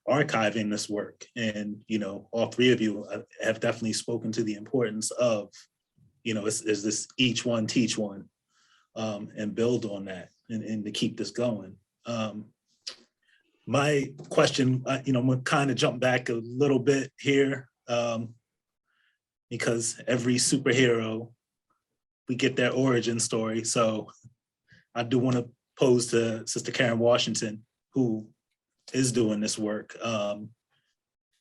archiving this work. And, all three of you have definitely spoken to the importance of, is this each one teach one, and build on that and to keep this going. My question, I'm gonna kind of jump back a little bit here, because every superhero, we get their origin story. So I do want to pose to Sister Karen Washington, who is doing this work. I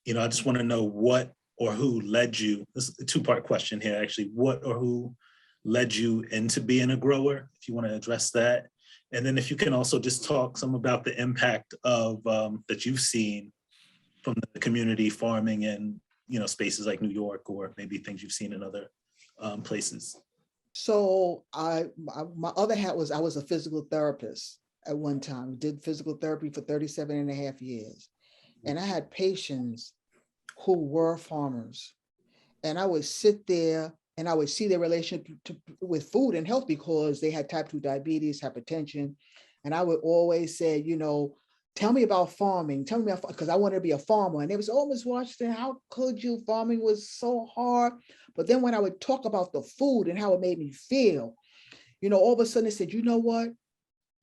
just want to know what or who led you, this is a two-part question here, actually, what or who led you into being a grower, if you want to address that. And then if you can also just talk some about the impact of that you've seen from the community farming in, spaces like New York, or maybe things you've seen in other places. So my other hat was I was a physical therapist at one time, did physical therapy for 37 and a half years. And I had patients who were farmers. And I would sit there and I would see their relationship with food and health, because they had type 2 diabetes, hypertension. And I would always say, tell me about farming. Tell me about, because I wanted to be a farmer. And they was always watching, how could you? Farming was so hard. But then when I would talk about the food and how it made me feel, all of a sudden they said, you know what?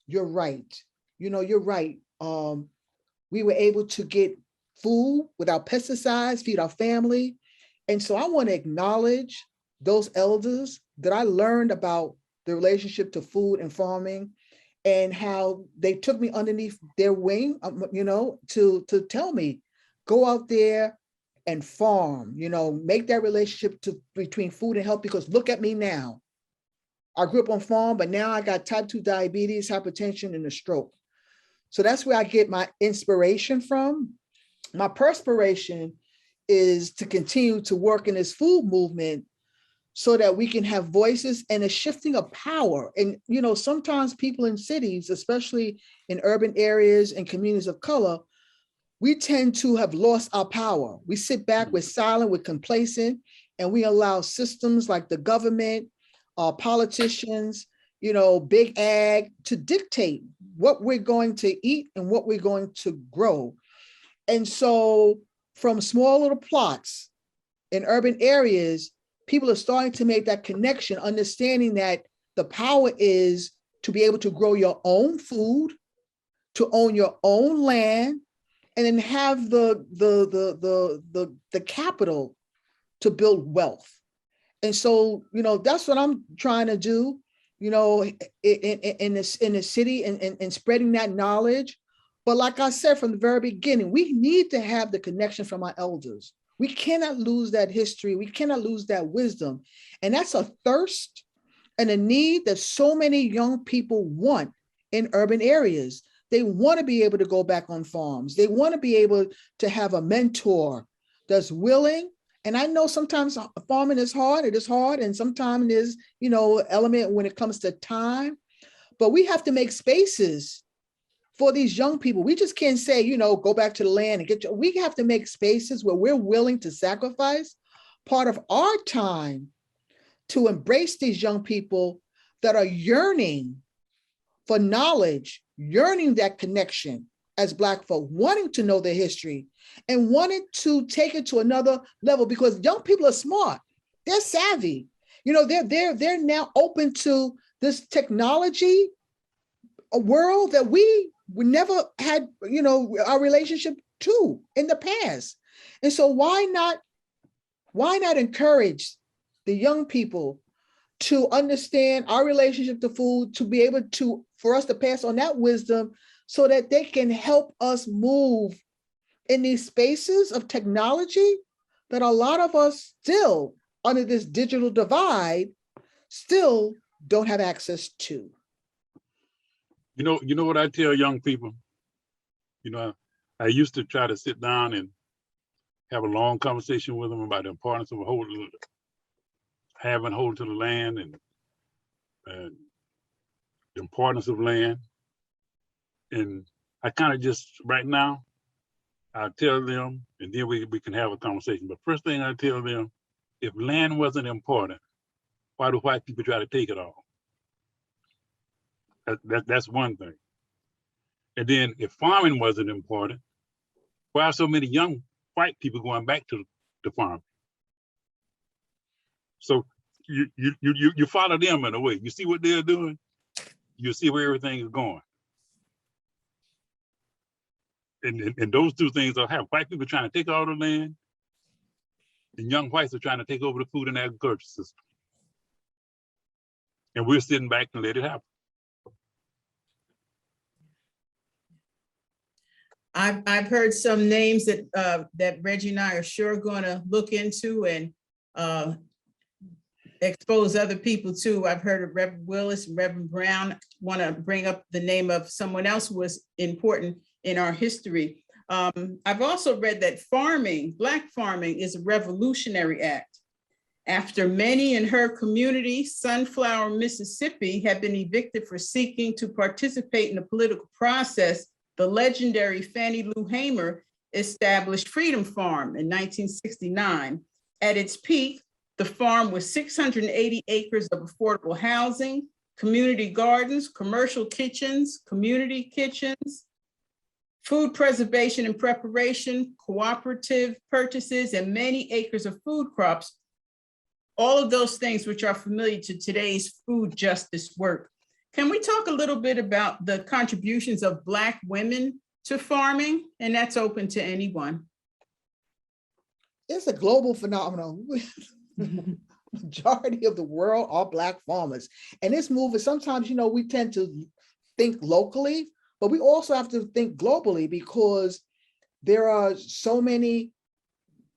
You're right. You're right. We were able to get food without pesticides, feed our family. And so I want to acknowledge those elders that I learned about the relationship to food and farming, and how they took me underneath their wing, to tell me, go out there and farm, make that relationship between food and health, because look at me now. I grew up on farm, but now I got type 2 diabetes, hypertension, and a stroke. So that's where I get my inspiration from. My perspiration is to continue to work in this food movement so that we can have voices and a shifting of power. And, sometimes people in cities, especially in urban areas and communities of color, we tend to have lost our power. We sit back, we're silent, we're complacent, and we allow systems like the government, politicians, big ag, to dictate what we're going to eat and what we're going to grow. And so from small little plots in urban areas, people are starting to make that connection, understanding that the power is to be able to grow your own food, to own your own land, and then have the capital to build wealth. And so, that's what I'm trying to do, in the city, and spreading that knowledge. But like I said from the very beginning, we need to have the connection from our elders. We cannot lose that history. We cannot lose that wisdom. And that's a thirst and a need that so many young people want in urban areas. They want to be able to go back on farms. They want to be able to have a mentor that's willing. And I know sometimes farming is hard. It is hard. And sometimes there's, element when it comes to time. But we have to make spaces for these young people. We just can't say, go back to the land and we have to make spaces where we're willing to sacrifice part of our time to embrace these young people that are yearning for knowledge, yearning that connection as Black folk, wanting to know their history and wanting to take it to another level, because young people are smart. They're savvy. They're now open to this technology, a world that we never had, our relationship to in the past. And so why not encourage the young people to understand our relationship to food, to be able to, for us to pass on that wisdom so that they can help us move in these spaces of technology that a lot of us still, under this digital divide, still don't have access to. You know what I tell young people? I used to try to sit down and have a long conversation with them about the importance of having hold to the land and the importance of land. And I kind of just, right now, I tell them, and then we can have a conversation. But first thing I tell them, if land wasn't important, why do white people try to take it all? That's one thing. And then if farming wasn't important, why are so many young white people going back to the farm? So you follow them in a way. You see what they're doing, you see where everything is going. And those two things are have white people trying to take all the land, and young whites are trying to take over the food and agriculture system. And we're sitting back and let it happen. I've heard some names that Reggie and I are sure going to look into and expose other people to. I've heard of Reverend Willis and Reverend Brown. Want to bring up the name of someone else who was important in our history. I've also read that Black farming is a revolutionary act. After many in her community, Sunflower, Mississippi, had been evicted for seeking to participate in the political process, the legendary Fannie Lou Hamer established Freedom Farm in 1969. At its peak, the farm was 680 acres of affordable housing, community gardens, commercial kitchens, community kitchens, food preservation and preparation, cooperative purchases, and many acres of food crops. All of those things which are familiar to today's food justice work. Can we talk a little bit about the contributions of Black women to farming? And that's open to anyone. It's a global phenomenon. Majority of the world are Black farmers. And this movement, sometimes, we tend to think locally, but we also have to think globally, because there are so many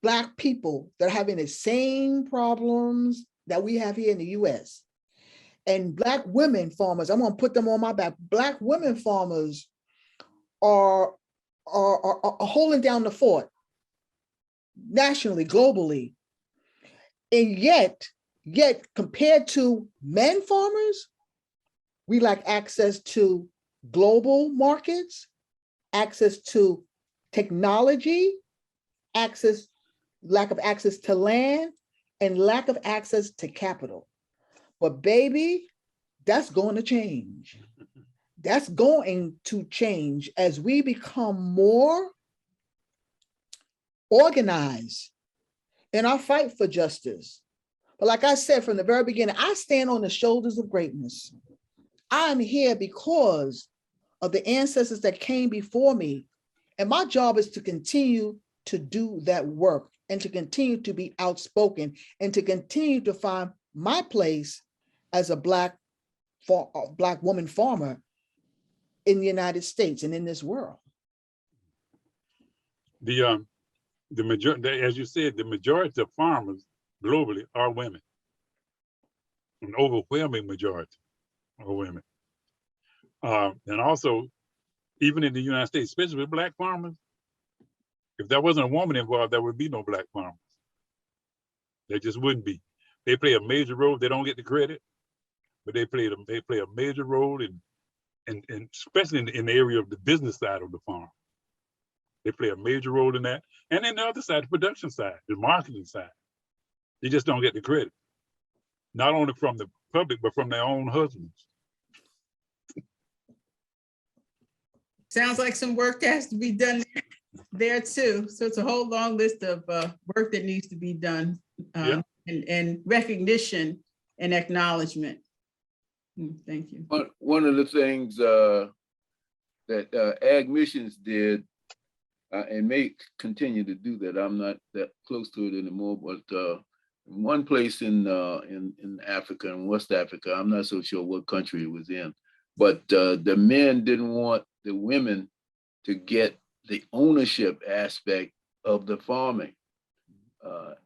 Black people that are having the same problems that we have here in the US. And Black women farmers, I'm gonna put them on my back. Black women farmers are holding down the fort nationally, globally. And yet compared to men farmers, we lack access to global markets, access to technology, lack of access to land, and lack of access to capital. But baby, that's going to change. That's going to change as we become more organized in our fight for justice. But like I said from the very beginning, I stand on the shoulders of greatness. I'm here because of the ancestors that came before me. And my job is to continue to do that work and to continue to be outspoken and to continue to find my place as a Black woman farmer in the United States and in this world. The majority, as you said, the majority of farmers globally are women. An overwhelming majority are women. And also, even in the United States, especially with Black farmers, if there wasn't a woman involved, there would be no Black farmers. There just wouldn't be. They play a major role. They don't get the credit, but they play a major role in especially in the area of the business side of the farm. They play a major role in that. And then the other side, the production side, the marketing side. They just don't get the credit. Not only from the public, but from their own husbands. Sounds like some work has to be done there too. So it's a whole long list of work that needs to be done, Yeah. and recognition and acknowledgement. Thank you. One of the things that Ag Missions did, and may continue to do that, I'm not that close to it anymore, but one place in Africa, in West Africa, I'm not so sure what country it was in, but the men didn't want the women to get the ownership aspect of the farming.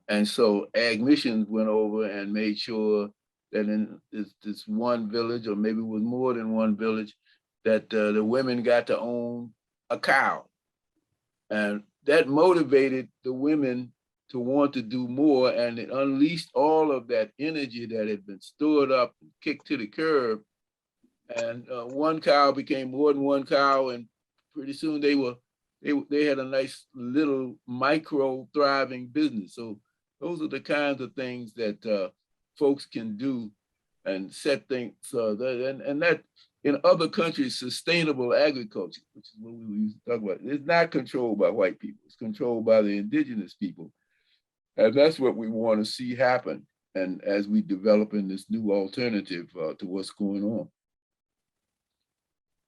And so Ag Missions went over and made sure that in this one village, or maybe it was more than one village, that the women got to own a cow. And that motivated the women to want to do more, and it unleashed all of that energy that had been stored up and kicked to the curb. And one cow became more than one cow, and pretty soon they had a nice little micro thriving business. So those are the kinds of things that folks can do and set things. And that in other countries, sustainable agriculture, which is what we used to talk about, it's not controlled by white people. It's controlled by the indigenous people. And that's what we want to see happen. And as we develop in this new alternative to what's going on,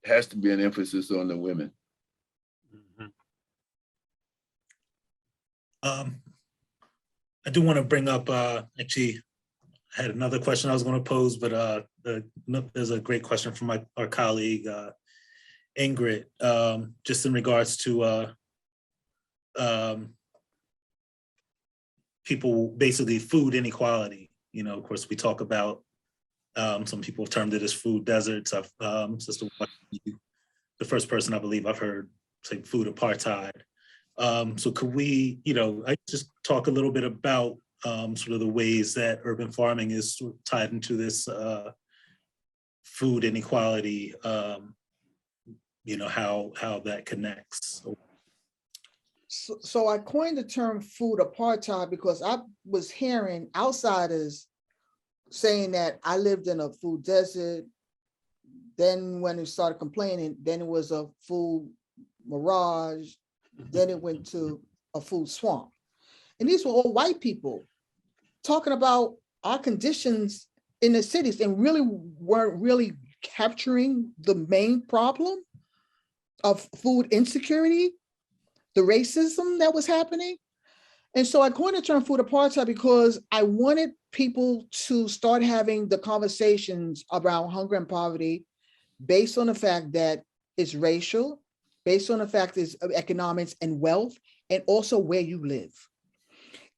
it has to be an emphasis on the women. I do want to bring up, actually, I had another question I was going to pose, but there's a great question from our colleague, Ingrid, just in regards to people, basically food inequality. You know, of course, we talk about, some people have termed it as food deserts. Sister, the first person I believe I've heard say food apartheid. So could we, I just talk a little bit about sort of the ways that urban farming is sort of tied into this food inequality, how that connects. So I coined the term food apartheid because I was hearing outsiders saying that I lived in a food desert. Then when it started complaining, then it was a food mirage. Then it went to a food swamp. And these were all white people talking about our conditions in the cities and really weren't really capturing the main problem of food insecurity, the racism that was happening. And so I coined the term food apartheid because I wanted people to start having the conversations around hunger and poverty based on the fact that it's racial, based on the fact it's economics and wealth, and also where you live.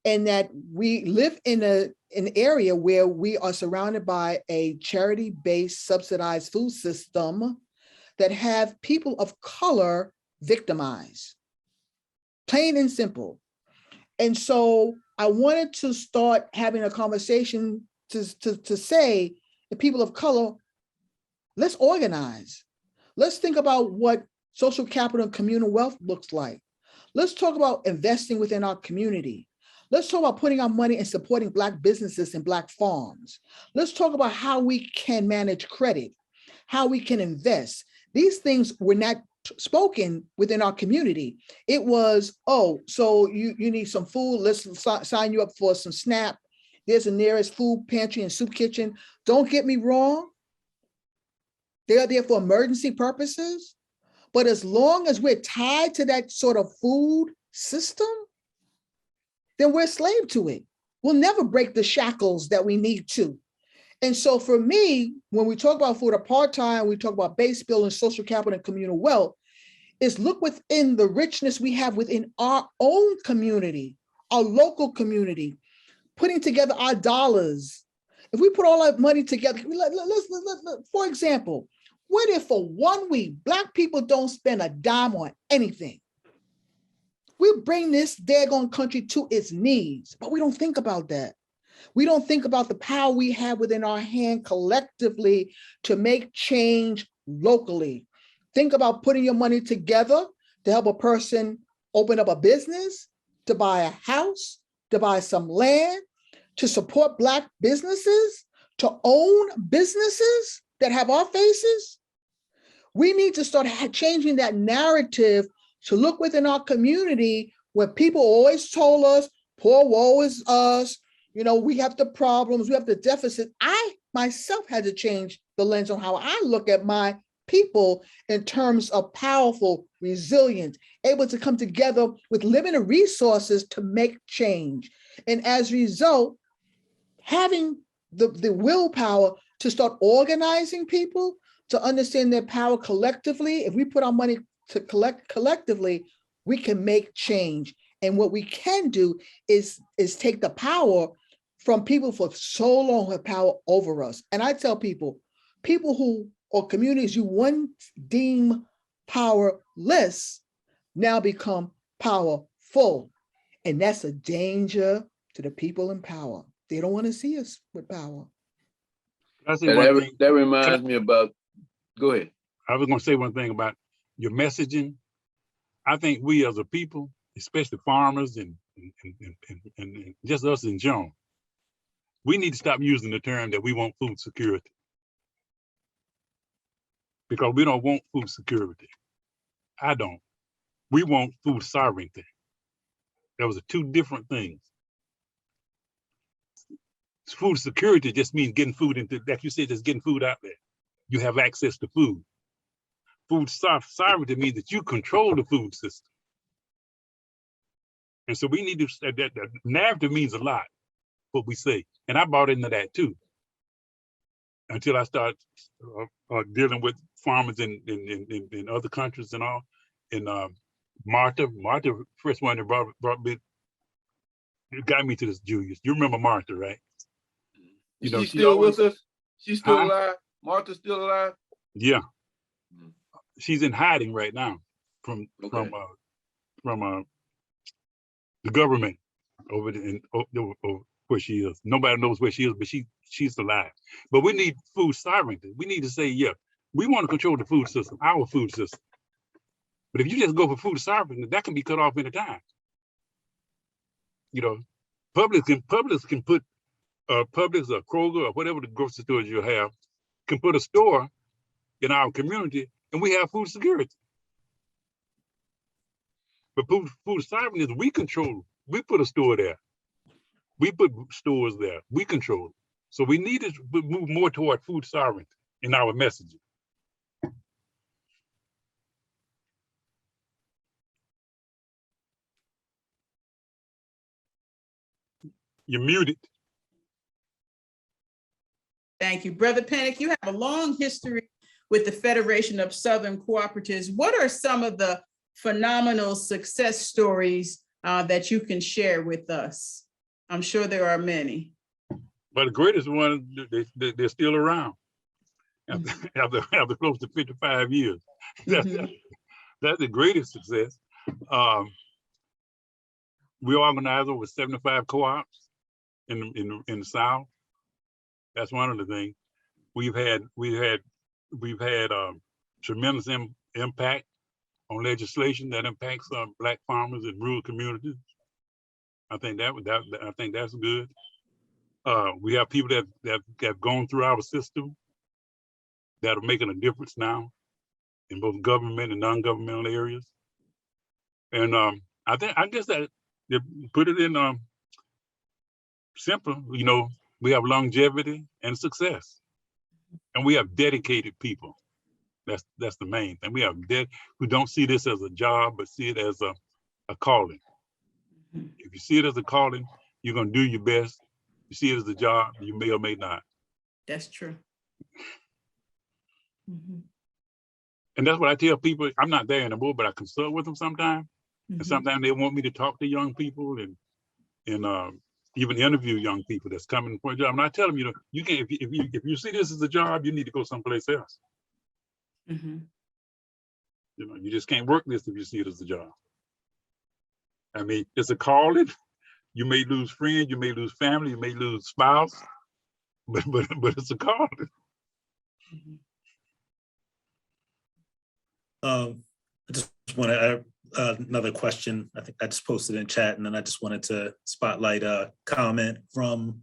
And that we live in an area where we are surrounded by a charity-based subsidized food system that have people of color victimized, plain and simple. And so I wanted to start having a conversation to say, the people of color, let's organize. Let's think about what social capital and communal wealth looks like. Let's talk about investing within our community. Let's talk about putting our money and supporting Black businesses and Black farms. Let's talk about how we can manage credit, how we can invest. These things were not spoken within our community. It was, oh, so you need some food, let's sign you up for some SNAP. There's the nearest food pantry and soup kitchen. Don't get me wrong. They are there for emergency purposes. But as long as we're tied to that sort of food system, then we're a slave to it. We'll never break the shackles that we need to. And so for me, when we talk about food apartheid, we talk about base building, social capital, and communal wealth, is look within the richness we have within our own community, our local community, putting together our dollars. If we put all our money together, for example, What if for 1 week, Black people don't spend a dime on anything? We bring this daggone country to its knees, but we don't think about that. We don't think about the power we have within our hand collectively to make change locally. Think about putting your money together to help a person open up a business, to buy a house, to buy some land, to support Black businesses, to own businesses that have our faces. We need to start changing that narrative to look within our community where people always told us, poor woe is us, you know, we have the problems, we have the deficit. I myself had to change the lens on how I look at my people in terms of powerful, resilient, able to come together with limited resources to make change. And as a result, having the willpower to start organizing people to understand their power collectively. If we put our money to collectively, we can make change. And what we can do is take the power from people for so long who have power over us. And I tell people who, or communities you once deem powerless now become powerful. And that's a danger to the people in power. They don't want to see us with power. I say one thing. That reminds me about, go ahead. I was going to say one thing about your messaging. I think we as a people, especially farmers and just us in general, we need to stop using the term that we want food security. Because we don't want food security. I don't. We want food sovereignty. Those are two different things. Food security just means getting food into, like you said, just getting food out there. You have access to food. Food sovereignty means that you control the food system. And so we need to, that narrative means a lot, what we say. And I bought into that too. Until I start dealing with farmers in other countries and all. And Martha first one that brought me, it got me to this Julius. You remember Martha, right? You know, she's still with us? She's still alive? Martha's still alive? Yeah. She's in hiding right now from the government over where she is. Nobody knows where she is, but she's alive. But we need food sovereignty. We need to say, yeah, we want to control the food system, our food system. But if you just go for food sovereignty, that can be cut off any time. You know, Publix can put Publix or Kroger or whatever the grocery stores you have can put a store in our community and we have food security. But food sovereignty is we control. We put a store there. We put stores there. We control it. So we need to move more toward food sovereignty in our messaging. You're muted. Thank you. Brother Penick, you have a long history with the Federation of Southern Cooperatives. What are some of the phenomenal success stories that you can share with us? I'm sure there are many. But the greatest one, they're still around after close to 55 years. That's the greatest success. We organize over 75 co-ops in the South. That's one of the things. We've had tremendous impact on legislation that impacts Black farmers in rural communities. I think that's good. We have people that have gone through our system that are making a difference now in both government and non-governmental areas. And I guess that they put it in simple, you know, we have longevity and success. And we have dedicated people. That's the main thing. We have who don't see this as a job, but see it as a calling. If you see it as a calling, you're gonna do your best. You see it as a job, you may or may not. That's true. And that's what I tell people. I'm not there anymore, but I consult with them sometimes. And sometimes they want me to talk to young people and even interview young people that's coming for a job. And I tell them, you know, you can if you see this as a job, you need to go someplace else. Mhm. You know, you just can't work this if you see it as a job. I mean, it's a calling. You may lose friends, you may lose family, you may lose spouse, but it's a calling. Mhm. I just want to another question. I think I just posted in chat, and then I just wanted to spotlight a comment from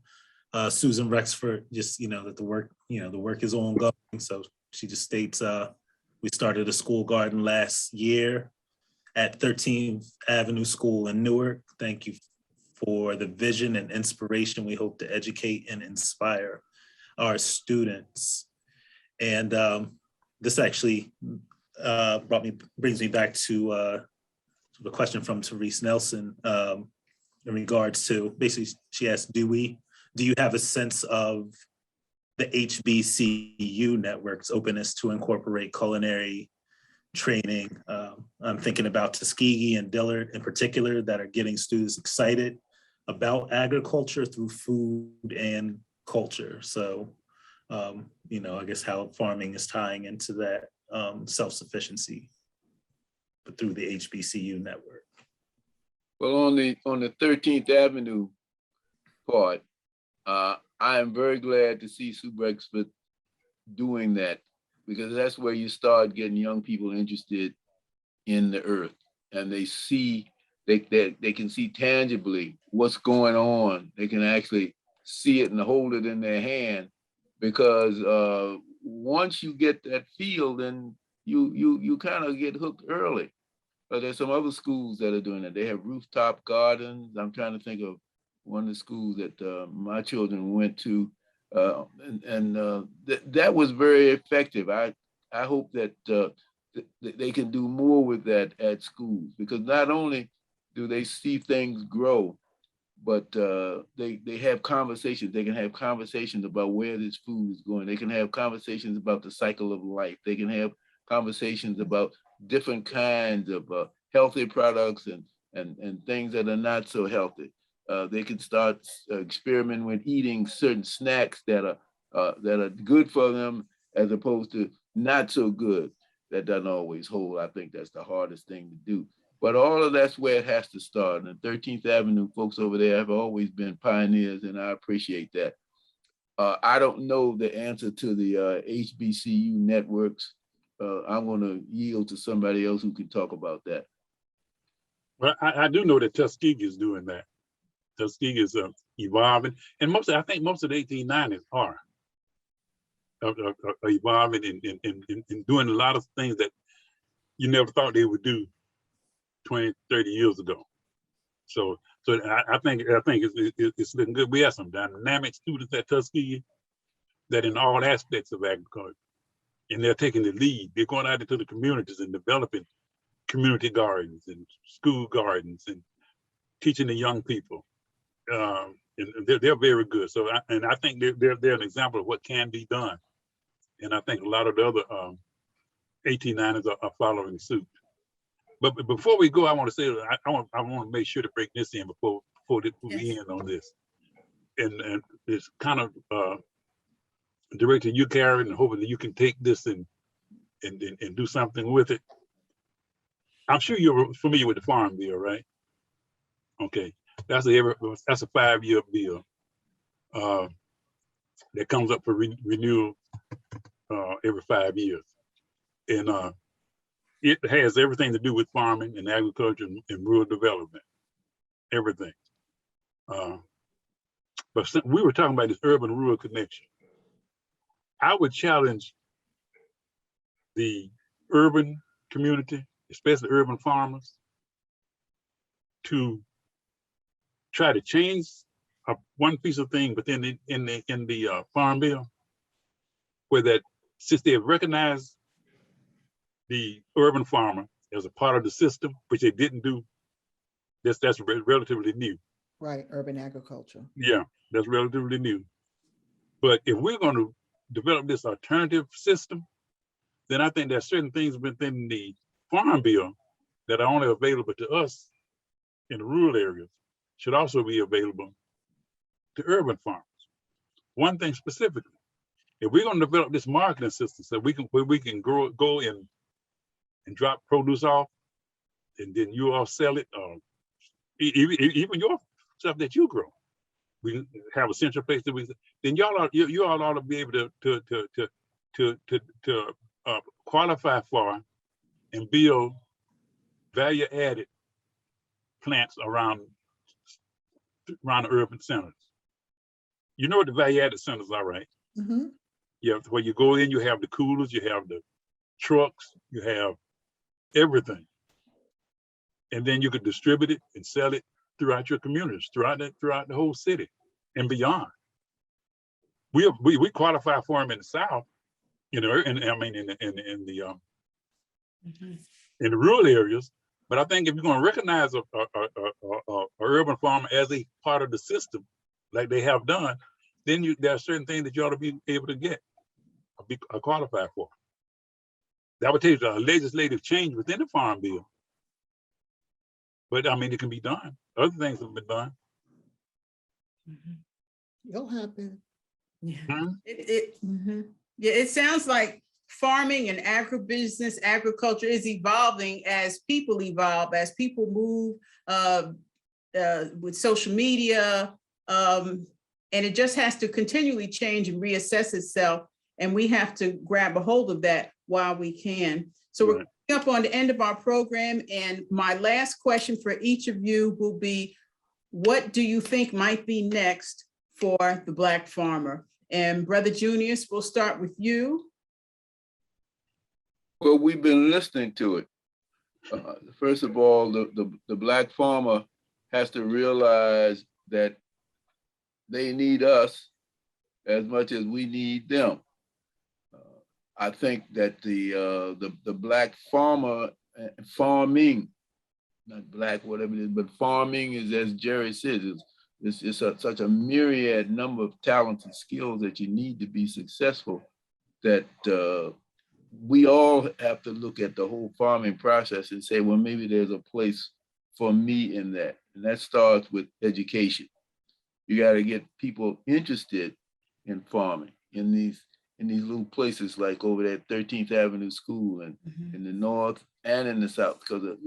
Susan Rexford. Just that the work is ongoing. So she just states we started a school garden last year at 13th Avenue School in Newark. Thank you for the vision and inspiration. We hope to educate and inspire our students. And this actually brings me back to the question from Therese Nelson in regards to, basically she asked, do you have a sense of the HBCU network's openness to incorporate culinary training? I'm thinking about Tuskegee and Dillard in particular that are getting students excited about agriculture through food and culture. So, I guess how farming is tying into that self-sufficiency, but through the HBCU network. Well, on the 13th Avenue part, I am very glad to see Sue Brexford doing that, because that's where you start getting young people interested in the earth, and they can see tangibly what's going on. They can actually see it and hold it in their hand, because once you get that feel, then you kind of get hooked early. But there's some other schools that are doing that. They have rooftop gardens. I'm trying to think of one of the schools that my children went to, that was very effective. I hope that they can do more with that at schools, because not only do they see things grow, but they have conversations. They can have conversations about where this food is going. They can have conversations about the cycle of life. They can have conversations about different kinds of healthy products and things that are not so healthy. They can start experimenting with eating certain snacks that are good for them, as opposed to not so good. That doesn't always hold. I think that's the hardest thing to do. But all of that's where it has to start. And 13th Avenue folks over there have always been pioneers, and I appreciate that. I don't know the answer to the HBCU networks. I'm going to yield to somebody else who can talk about that. Well, I do know that Tuskegee is doing that. Tuskegee is evolving, and I think most of the 1890s are evolving and doing a lot of things that you never thought they would do 20, 30 years ago. So I think it's looking good. We have some dynamic students at Tuskegee that in all aspects of agriculture, and they're taking the lead. They're going out into the communities and developing community gardens and school gardens and teaching the young people. And they're very good. So I think they're an example of what can be done. And I think a lot of the other 1890s are following suit. But before we go, I want to say I want to make sure to break this in before we end on this. And it's kind of directed you, Karen, and hoping that you can take this and do something with it. I'm sure you're familiar with the Farm Bill, right? Okay, that's a 5-year bill that comes up for renewal every 5 years, and it has everything to do with farming and agriculture and rural development, everything. But we were talking about this urban-rural connection. I would challenge the urban community, especially urban farmers, to try to change one piece of thing within the Farm Bill, where that since they have recognized the urban farmer as a part of the system, which they didn't do, that's relatively new. Right, urban agriculture. Yeah, that's relatively new. But if we're going to develop this alternative system, then I think there's certain things within the Farm Bill that are only available to us in the rural areas should also be available to urban farmers. One thing specifically, If we're going to develop this marketing system so where we can go and drop produce off, and then you all sell it, even your stuff that you grow, we have a central place that we. Then you all ought to be able to qualify for and build value-added plants around the urban centers. You know what the value-added centers are, right? Mm-hmm. Yeah, where you go in, you have the coolers, you have the trucks, you have everything, and then you could distribute it and sell it throughout your communities, throughout the whole city and beyond. We qualify for them in the South, you know, and I mean in the rural areas. But I think if you're going to recognize a urban farmer as a part of the system, like they have done, then there are certain things that you ought to be able to get, qualify for. That would take a legislative change within the Farm Bill. But I mean, it can be done. Other things have been done. It'll happen. Yeah. Hmm? Yeah, it sounds like farming and agriculture is evolving as people evolve, as people move with social media, and it just has to continually change and reassess itself. And we have to grab a hold of that while we can. So we're coming up on the end of our program. And my last question for each of you will be, what do you think might be next for the Black farmer? And Brother Junius, we'll start with you. Well, we've been listening to it. First of all, the Black farmer has to realize that they need us as much as we need them. I think that the Black farmer, farming, not Black, whatever it is, but farming is, as Jerry says, it's such a myriad number of talents and skills that you need to be successful, that we all have to look at the whole farming process and say, well, maybe there's a place for me in that. And that starts with education. You got to get people interested in farming in these little places like over there at 13th Avenue School and in the North and in the South. Because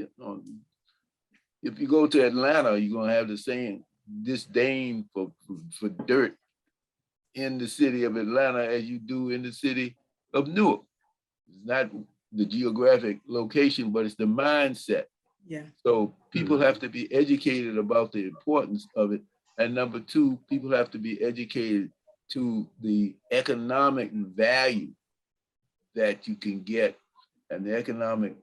if you go to Atlanta, you're going to have the same disdain for dirt in the city of Atlanta as you do in the city of Newark. It's not the geographic location, but it's the mindset. Yeah. So people have to be educated about the importance of it. And number two, people have to be educated to the economic value that you can get and the economic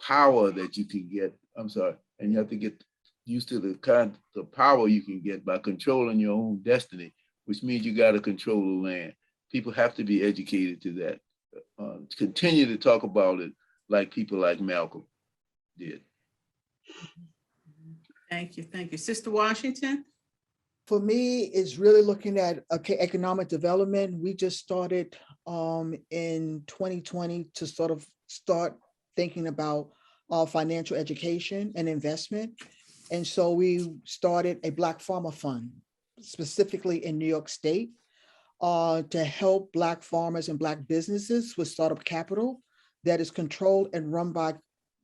power that you can get. I'm sorry. And you have to get used to the power you can get by controlling your own destiny, which means you got to control the land. People have to be educated to that. Continue to talk about it like people like Malcolm did. Thank you. Thank you. Sister Washington? For me, it's really looking at economic development. We just started in 2020 to sort of start thinking about financial education and investment. And so we started a Black Farmer Fund, specifically in New York State, to help Black farmers and Black businesses with startup capital that is controlled and run by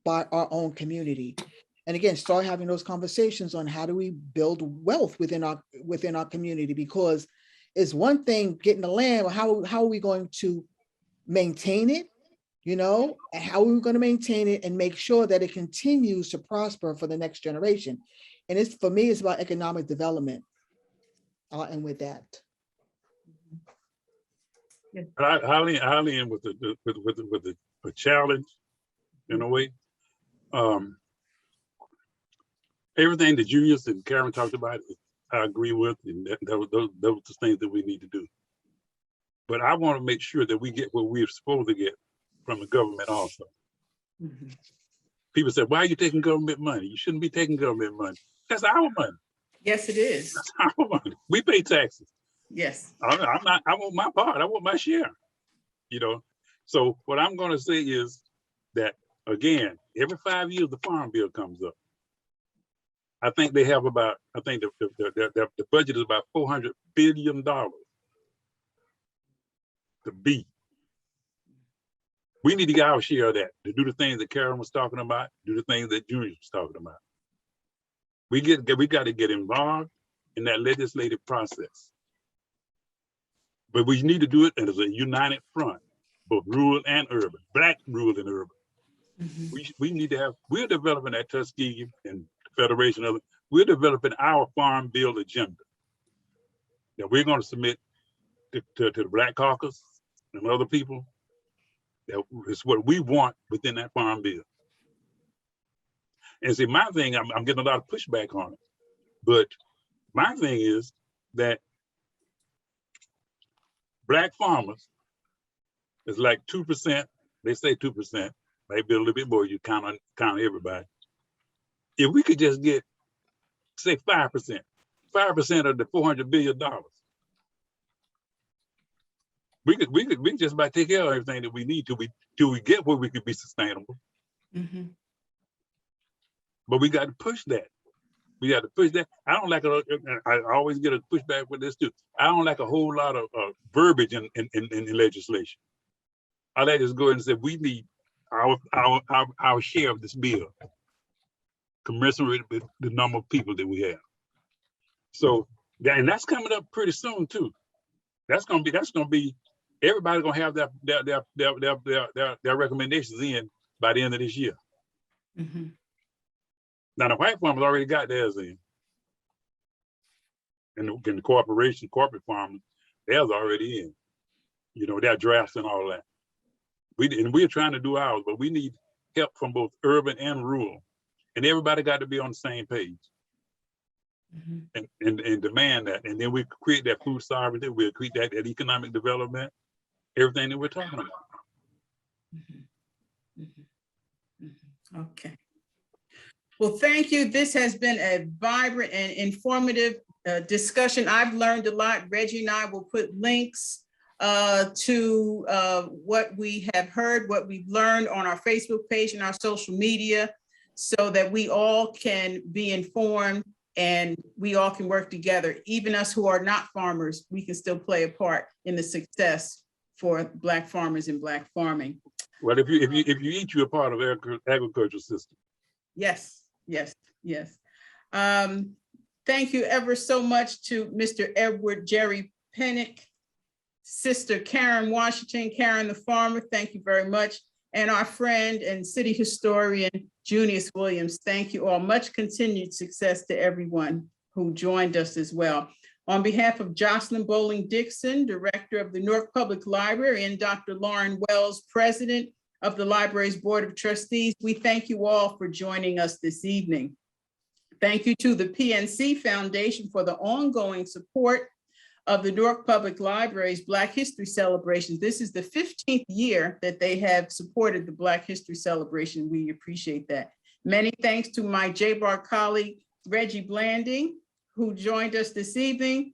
our own community. And again, start having those conversations on how do we build wealth within our community, because it's one thing getting the land, but how are we going to maintain it, you know, and how are we going to maintain it and make sure that it continues to prosper for the next generation? And it's, for me, it's about economic development. I'll end with that. I'll end with a challenge in a way. Everything that Junius and Karen talked about, I agree with, and those are the things that we need to do. But I want to make sure that we get what we're supposed to get from the government also. People say, why are you taking government money? You shouldn't be taking government money. That's our money. Yes, it is. That's our money. We pay taxes. Yes. I want my part. I want my share. You know. So what I'm going to say is that, again, every 5 years the Farm Bill comes up. I think they have about, I think the budget is about $400 billion. to be. We need to get our share of that, to do the things that Karen was talking about, do the things that Junius was talking about. We got to get involved in that legislative process. But we need to do it as a united front, both rural and urban, Black rural and urban. We need to have, we're developing at Tuskegee and Federation of, we're developing our farm bill agenda that we're going to submit to the Black Caucus and other people. That is what we want within that farm bill. And see, my thing, I'm getting a lot of pushback on it, but my thing is that Black farmers is like 2%, they say 2%, maybe a little bit more, you count everybody. If we could just get, say 5% of the $400 billion, we could just about take care of everything that we need till we get where we could be sustainable. But we got to push that. We got to push that. I don't like I always get a pushback with this too. I don't like a whole lot of verbiage in legislation. I like to just go ahead and say we need our share of this bill, commensurate with the number of people that we have. So, and that's coming up pretty soon too. That's gonna be everybody's gonna have their recommendations in by the end of this year. Now the white farmers already got theirs in. And the corporate farmers, theirs already in. You know, their drafts and all that. We're trying to do ours, but we need help from both urban and rural. And everybody got to be on the same page. And demand that. And then we create that food sovereignty, we'll create that economic development, everything that we're talking about. Okay. Well, thank you. This has been a vibrant and informative discussion. I've learned a lot. Reggie and I will put links to what we have heard, what we've learned on our Facebook page and our social media so that we all can be informed and we all can work together. Even us who are not farmers, we can still play a part in the success for Black farmers and Black farming. Well, if you eat, you're a part of the agricultural system. Yes, yes, yes. Thank you ever so much to Mr. Edward Jerry Penick, Sister Karen Washington, Karen the farmer, thank you very much. And our friend and city historian, Junius Williams, thank you all. Much continued success to everyone who joined us as well. On behalf of Jocelyn Bowling Dixon, Director of the Newark Public Library, and Dr. Lauren Wells, President of the library's Board of Trustees, we thank you all for joining us this evening. Thank you to the PNC Foundation for the ongoing support of the Newark Public Library's Black History Celebration. This is the 15th year that they have supported the Black History Celebration. We appreciate that. Many thanks to my JBAR colleague, Reggie Blanding, who joined us this evening,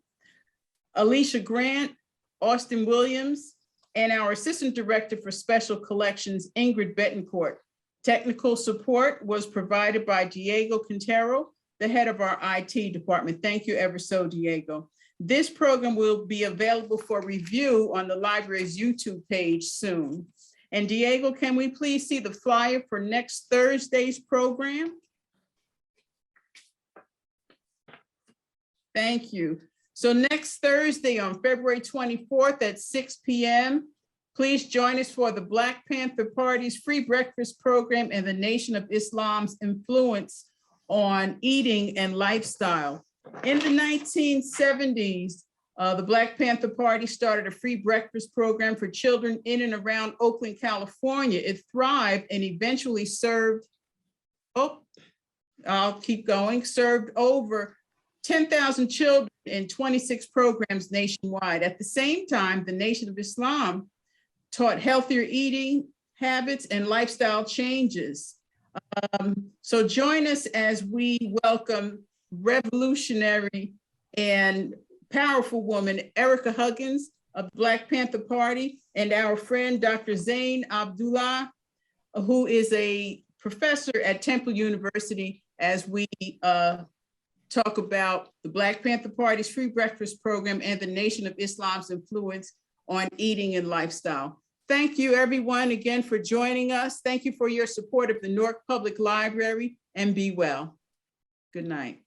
Alicia Grant, Austin Williams, and our Assistant Director for Special Collections, Ingrid Betancourt. Technical support was provided by Diego Quintero, the head of our IT department. Thank you ever so, Diego. This program will be available for review on the library's YouTube page soon. And Diego, can we please see the flyer for next Thursday's program? Thank you. So next Thursday on February 24th at 6 p.m., please join us for the Black Panther Party's free breakfast program and the Nation of Islam's influence on eating and lifestyle. In the 1970s, the Black Panther Party started a free breakfast program for children in and around Oakland, California. It thrived and eventually served, I'll keep going, served over 10,000 children in 26 programs nationwide. At the same time, the Nation of Islam taught healthier eating habits and lifestyle changes. So join us as we welcome revolutionary and powerful woman, Erica Huggins of the Black Panther Party, and our friend, Dr. Zain Abdullah, who is a professor at Temple University, as we talk about the Black Panther Party's free breakfast program and the Nation of Islam's influence on eating and lifestyle. Thank you everyone again for joining us. Thank you for your support of the Newark Public Library, and be well. Good night.